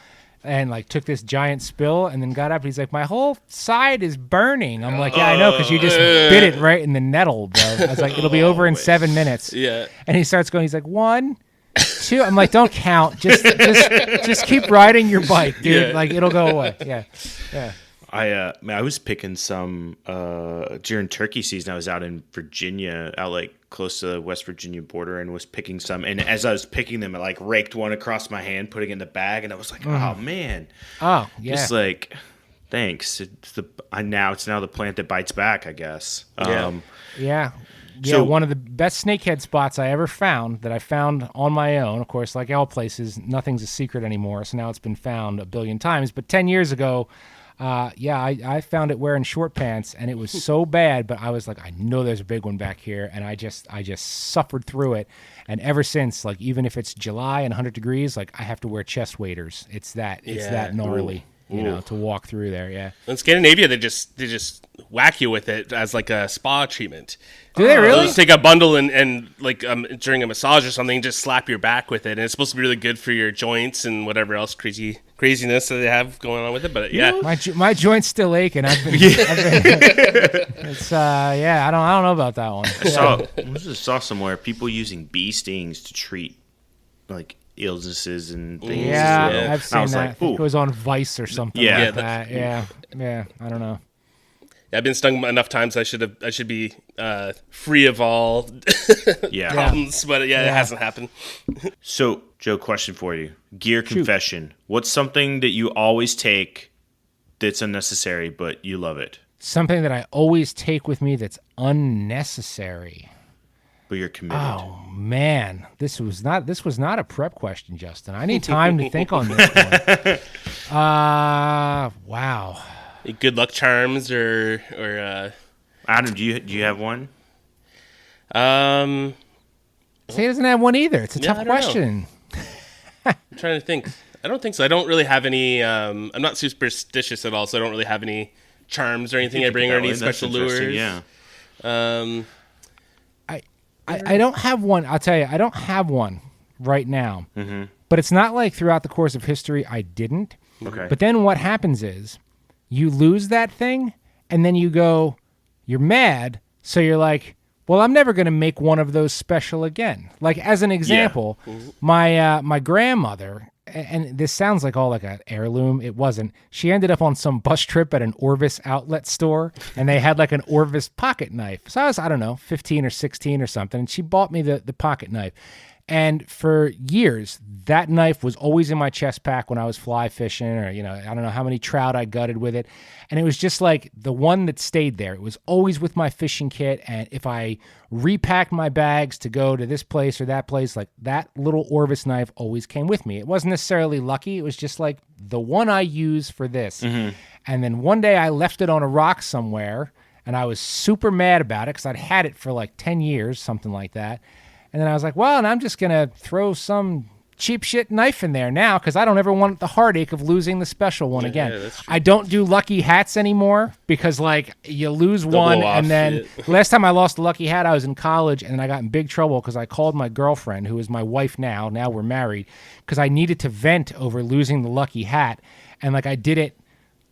[SPEAKER 6] and like took this giant spill and then got up. He's like, my whole side is burning. I'm like, yeah, I know, because you just bit it right in the nettle, bro. I was like, it'll be over in 7 minutes.
[SPEAKER 5] Yeah.
[SPEAKER 6] And he starts going, he's like, 1, 2. I'm like, don't count. Just keep riding your bike, dude.
[SPEAKER 5] Yeah.
[SPEAKER 6] Like, it'll go away. Yeah.
[SPEAKER 3] I was picking some during turkey season. I was out in Virginia, out like close to the West Virginia border, and was picking some. And as I was picking them, I like raked one across my hand, putting it in the bag, and I was like, "Oh man!"
[SPEAKER 6] Oh yeah.
[SPEAKER 3] Just like, thanks. It's now the plant that bites back, I guess.
[SPEAKER 6] Yeah.
[SPEAKER 3] So,
[SPEAKER 6] one of the best snakehead spots I ever found that I found on my own. Of course, like all places, nothing's a secret anymore. So now it's been found a billion times. But 10 years ago, I found it wearing short pants, and it was so bad. But I was like, I know there's a big one back here, and I just suffered through it. And ever since, like even if it's July and 100 degrees, like I have to wear chest waders. It's that gnarly. To walk through there, yeah.
[SPEAKER 5] In Scandinavia, they just whack you with it as like a spa treatment.
[SPEAKER 6] Do they really?
[SPEAKER 5] They'll just take a bundle and like during a massage or something, just slap your back with it, and it's supposed to be really good for your joints and whatever else craziness that they have going on with it. But yeah,
[SPEAKER 6] my joints still aching. I've been it's I don't know about that one.
[SPEAKER 3] I saw somewhere people using bee stings to treat like illnesses and things.
[SPEAKER 6] Yeah, I've seen that.
[SPEAKER 3] Like,
[SPEAKER 6] I think it was on Vice or something like that. Yeah. I don't know.
[SPEAKER 5] I've been stung enough times. I should be free of all problems, but it hasn't happened.
[SPEAKER 3] So Joe, question for you. Gear confession. What's something that you always take that's unnecessary, but you love it?
[SPEAKER 6] Something that I always take with me that's unnecessary.
[SPEAKER 3] But you're committed.
[SPEAKER 6] Oh man, this was not a prep question, Justin. I need time to think on this one. Wow.
[SPEAKER 5] Good luck charms or
[SPEAKER 3] Adam, do you have one?
[SPEAKER 6] See, he doesn't have one either. It's a tough question.
[SPEAKER 5] I'm trying to think. I don't think so. I don't really have any. I'm not superstitious at all, so I don't really have any charms or anything I bring or any special lures.
[SPEAKER 3] Yeah.
[SPEAKER 6] I don't have one. I'll tell you, I don't have one right now. Mm-hmm. But it's not like throughout the course of history I didn't.
[SPEAKER 3] Okay.
[SPEAKER 6] But then what happens is you lose that thing, and then you're mad, so you're like, well, I'm never going to make one of those special again. Like, as an example, my grandmother, and this sounds like all like an heirloom. It wasn't. She ended up on some bus trip at an Orvis outlet store, and they had like an Orvis pocket knife. So I was, I don't know, 15 or 16 or something, and she bought me the pocket knife. And for years, that knife was always in my chest pack when I was fly fishing, or, I don't know how many trout I gutted with it. And it was just like the one that stayed there. It was always with my fishing kit. And if I repacked my bags to go to this place or that place, like that little Orvis knife always came with me. It wasn't necessarily lucky. It was just like the one I use for this. Mm-hmm. And then one day I left it on a rock somewhere, and I was super mad about it because I'd had it for like 10 years, something like that. And then I was like, well, and I'm just going to throw some cheap shit knife in there now because I don't ever want the heartache of losing the special one again. Yeah, I don't do lucky hats anymore because, like, you lose one, and then last time I lost a lucky hat, I was in college, and I got in big trouble because I called my girlfriend, who is my wife now we're married, because I needed to vent over losing the lucky hat. And, like, I did it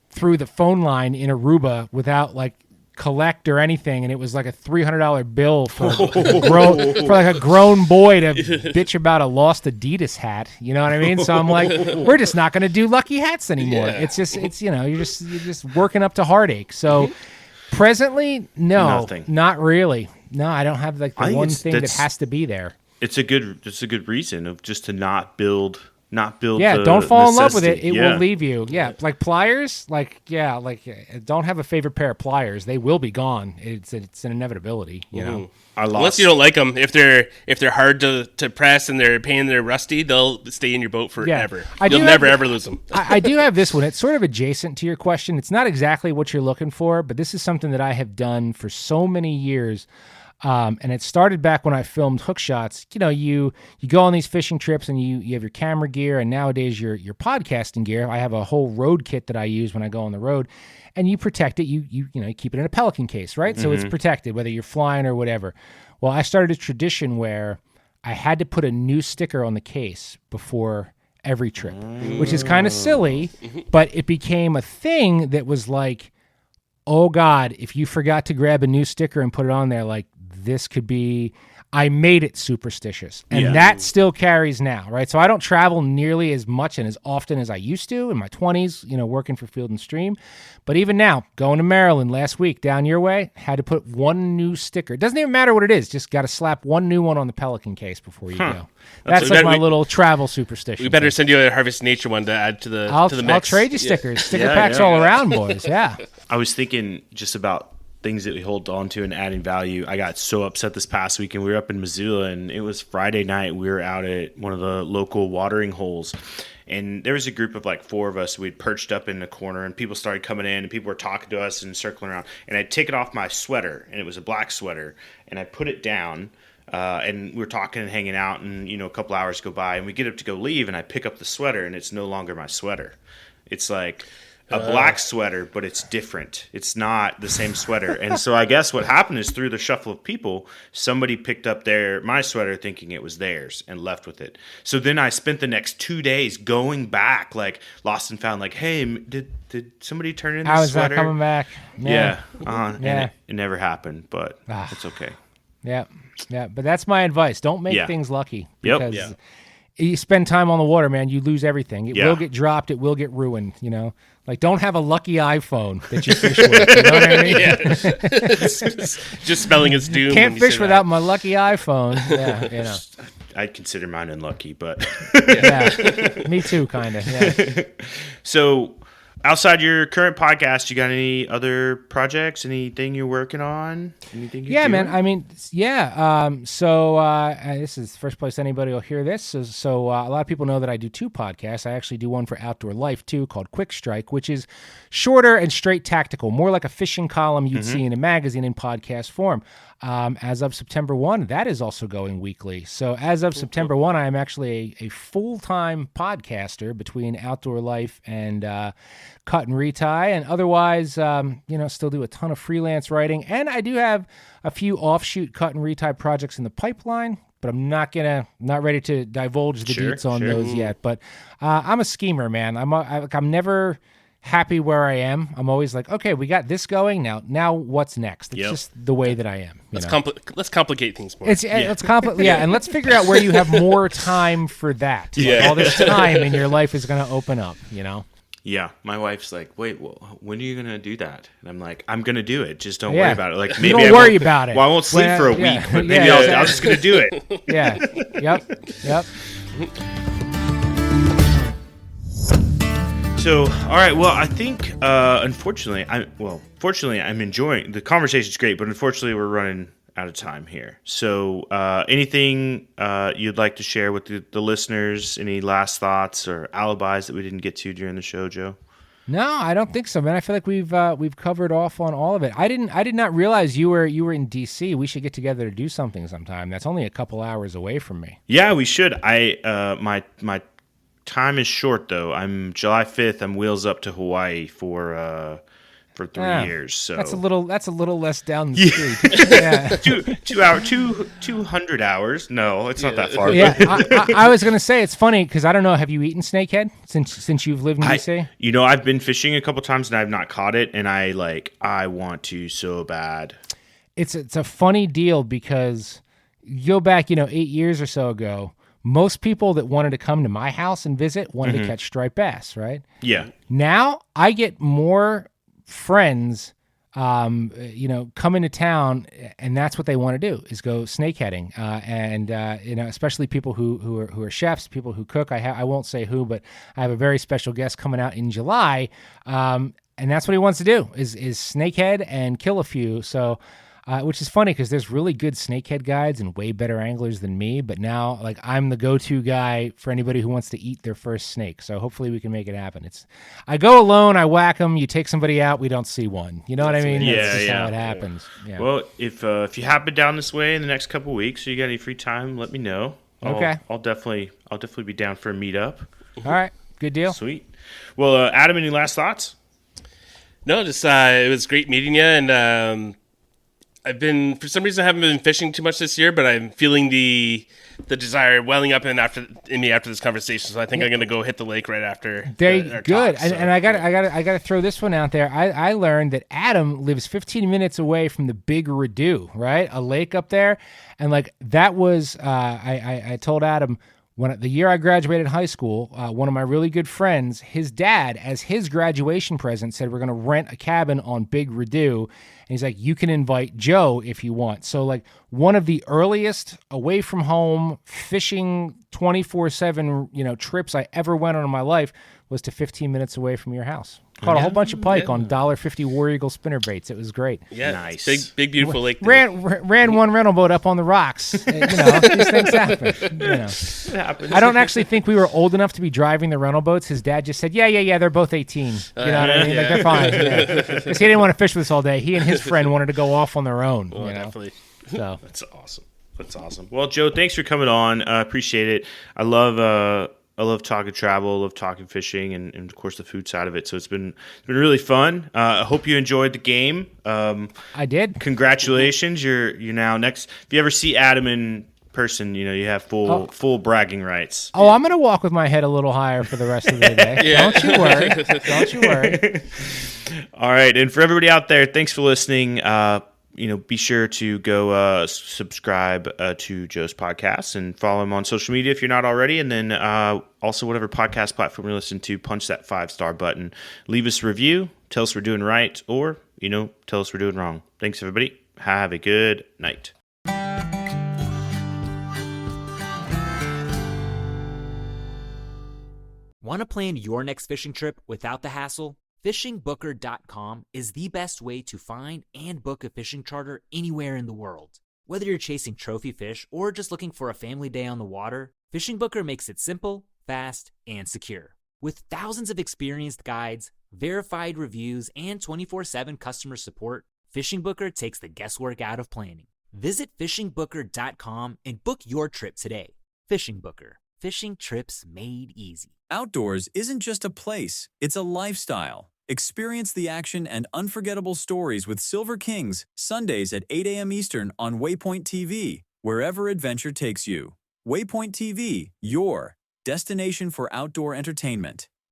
[SPEAKER 6] through the phone line in Aruba without, like, collect or anything, and it was like a $300 bill for a grown boy to bitch about a lost Adidas hat. You know what I mean? So I'm like, we're just not going to do lucky hats anymore. Yeah. It's you're just working up to heartache. So presently, no, not really. No, I don't have like the one thing that has to be there.
[SPEAKER 3] It's a good reason of just to not build.
[SPEAKER 6] Don't fall in love with it. It will leave you. Yeah, like pliers. Don't have a favorite pair of pliers. They will be gone. It's an inevitability. You know,
[SPEAKER 5] unless you don't like them. If they're hard to press and they're a pain, they're rusty, they'll stay in your boat forever. You'll never ever lose them.
[SPEAKER 6] I do have this one. It's sort of adjacent to your question. It's not exactly what you're looking for, but this is something that I have done for so many years. And it started back when I filmed hook shots. You go on these fishing trips and you have your camera gear, and nowadays your podcasting gear. I have a whole road kit that I use when I go on the road, and you protect it. You keep it in a Pelican case, right? Mm-hmm. So it's protected whether you're flying or whatever. Well, I started a tradition where I had to put a new sticker on the case before every trip, which is kind of silly, but it became a thing that was like, oh God, if you forgot to grab a new sticker and put it on there, like, this could be, I made it superstitious. And that still carries now, right? So I don't travel nearly as much and as often as I used to in my 20s, working for Field and Stream. But even now, going to Maryland last week, down your way, had to put one new sticker. It doesn't even matter what it is. Just got to slap one new one on the Pelican case before you go. That's like my little travel superstition.
[SPEAKER 5] We better send you a Harvest Nature one to add to the mix.
[SPEAKER 6] I'll trade you stickers. Sticker packs all around, boys. Yeah.
[SPEAKER 3] I was thinking just about things that we hold on to and adding value. I got so upset this past weekend. We were up in Missoula, and it was Friday night. We were out at one of the local watering holes, and there was a group of like 4 of us. We'd perched up in the corner, and people started coming in, and people were talking to us and circling around. And I'd taken off my sweater, and it was a black sweater, and I put it down, and we were talking and hanging out, and a couple hours go by, and we get up to go leave, and I pick up the sweater, and it's no longer my sweater. It's like a black sweater, but it's different. It's not the same sweater. And so I guess what happened is through the shuffle of people, somebody picked up my sweater thinking it was theirs and left with it. So then I spent the next 2 days going back, like lost and found, like, hey, did somebody turn in this sweater?
[SPEAKER 6] How is that coming back?
[SPEAKER 3] Yeah. And it never happened, but it's okay.
[SPEAKER 6] Yeah. Yeah. But that's my advice. Don't make things lucky.
[SPEAKER 3] Yep.
[SPEAKER 6] You spend time on the water, man, you lose everything. It will get dropped. It will get ruined, Like, don't have a lucky iPhone that you fish with. You know what I mean?
[SPEAKER 5] Yeah. Just spelling its doom.
[SPEAKER 6] Can't fish without my lucky iPhone. Yeah,
[SPEAKER 3] I'd consider mine unlucky, but
[SPEAKER 6] Yeah, me too, kind of. Yeah.
[SPEAKER 3] So, outside your current podcast, you got any other projects? Anything you're working on? Anything you're doing?
[SPEAKER 6] Man. I mean, yeah. This is the first place anybody will hear this. So a lot of people know that I do 2 podcasts. I actually do one for Outdoor Life too, called Quick Strike, which is shorter and straight tactical, more like a fishing column you'd see in a magazine in podcast form. As of September 1, that is also going weekly. So as of September 1, I am actually a full-time podcaster between Outdoor Life and Cut and Retie, and otherwise, still do a ton of freelance writing. And I do have a few offshoot Cut and Retie projects in the pipeline, but I'm not ready to divulge the deets on those yet. But I'm a schemer, man. I'm never happy where I am. I'm always like, okay, we got this going now. What's next? It's just the way that I am.
[SPEAKER 5] Let's complicate things more.
[SPEAKER 6] Let's complicate. Yeah, and let's figure out where you have more time for that.
[SPEAKER 5] Yeah,
[SPEAKER 6] like, all this time in your life is going to open up.
[SPEAKER 3] Yeah, my wife's like, wait, well, when are you going to do that? And I'm like, I'm going to do it. Just don't worry about it. Like, maybe
[SPEAKER 6] don't worry about it.
[SPEAKER 3] Well, I won't sleep for a week, but maybe I'm just going to do it.
[SPEAKER 6] Yeah. Yep.
[SPEAKER 3] So, all right. Well, I think, fortunately, I'm enjoying the conversation's great, but unfortunately, we're running out of time here. So, anything you'd like to share with the listeners? Any last thoughts or alibis that we didn't get to during the show, Joe?
[SPEAKER 6] No, I don't think so, man. I feel like we've covered off on all of it. I did not realize you were in DC. We should get together to do something sometime. That's only a couple hours away from me.
[SPEAKER 3] Yeah, we should. My time is short though. I'm July 5th. I'm wheels up to Hawaii for 3 years. So
[SPEAKER 6] that's a little less down the street. Yeah.
[SPEAKER 3] 2 hours, 200 hours. No, it's not that far.
[SPEAKER 6] Yeah, I was gonna say it's funny because I don't know. Have you eaten snakehead since you've lived in DC?
[SPEAKER 3] I've been fishing a couple times and I've not caught it, and I want to so bad.
[SPEAKER 6] It's a funny deal because you go back 8 years or so ago. Most people that wanted to come to my house and visit wanted to catch striped bass, right?
[SPEAKER 3] Yeah.
[SPEAKER 6] Now I get more friends, coming to town, and that's what they want to do is go snakeheading. Especially people who are chefs, people who cook. I won't say who, but I have a very special guest coming out in July, and that's what he wants to do is snakehead and kill a few. So. Which is funny because there's really good snakehead guides and way better anglers than me. But now, I'm the go-to guy for anybody who wants to eat their first snake. So hopefully we can make it happen. I go alone, I whack them. You take somebody out, we don't see one. You know what I mean? That's just how it happens. Yeah.
[SPEAKER 3] Well, if you happen down this way in the next couple of weeks, or you got any free time, let me know.
[SPEAKER 6] Okay.
[SPEAKER 3] I'll definitely be down for a meetup.
[SPEAKER 6] All right. Good deal.
[SPEAKER 3] Sweet. Well, Adam, any last thoughts?
[SPEAKER 5] No, just it was great meeting you, and for some reason I haven't been fishing too much this year, but I'm feeling the desire welling up in me after this conversation. So I think I'm going to go hit the lake right after.
[SPEAKER 6] Good. And I got to throw this one out there. I learned that Adam lives 15 minutes away from the Big Redu, right? A lake up there. And that was, I told Adam, the year I graduated high school, one of my really good friends, his dad, as his graduation present, said, we're going to rent a cabin on Big Redu. And he's like, you can invite Joe if you want. So one of the earliest away from home fishing 24/7, trips I ever went on in my life was to 15 minutes away from your house. Caught a whole bunch of pike on $1.50 War Eagle spinner baits. It was great.
[SPEAKER 5] Yeah,
[SPEAKER 3] nice.
[SPEAKER 5] Big beautiful lake.
[SPEAKER 6] Ran one rental boat up on the rocks. These things happen.
[SPEAKER 3] It happens.
[SPEAKER 6] I don't actually think we were old enough to be driving the rental boats. His dad just said, yeah, they're both 18. You know what I mean? They're fine. Because he didn't want to fish with us all day. He and his friend wanted to go off on their own.
[SPEAKER 5] Definitely.
[SPEAKER 6] So
[SPEAKER 3] That's awesome. Well, Joe, thanks for coming on. Appreciate it. I love talking travel, love talking fishing, and of course the food side of it. So it's been really fun. I hope you enjoyed the game.
[SPEAKER 6] I did.
[SPEAKER 3] Congratulations! You're now next. If you ever see Adam in person, you have full bragging rights.
[SPEAKER 6] Oh, I'm gonna walk with my head a little higher for the rest of the day.
[SPEAKER 5] Yeah.
[SPEAKER 6] Don't you worry.
[SPEAKER 3] All right, and for everybody out there, thanks for listening. Be sure to go subscribe to Joe's podcast and follow him on social media if you're not already. And then also whatever podcast platform you listen to, punch that 5-star button. Leave us a review. Tell us we're doing right, or, tell us we're doing wrong. Thanks, everybody. Have a good night.
[SPEAKER 1] Want to plan your next fishing trip without the hassle? FishingBooker.com is the best way to find and book a fishing charter anywhere in the world. Whether you're chasing trophy fish or just looking for a family day on the water, Fishing Booker makes it simple, fast, and secure. With thousands of experienced guides, verified reviews, and 24/7 customer support, Fishing Booker takes the guesswork out of planning. Visit FishingBooker.com and book your trip today. Fishing Booker. Fishing trips made easy.
[SPEAKER 8] Outdoors isn't just a place, it's a lifestyle. Experience the action and unforgettable stories with Silver Kings, Sundays at 8 a.m. Eastern on Waypoint TV, wherever adventure takes you. Waypoint TV, your destination for outdoor entertainment.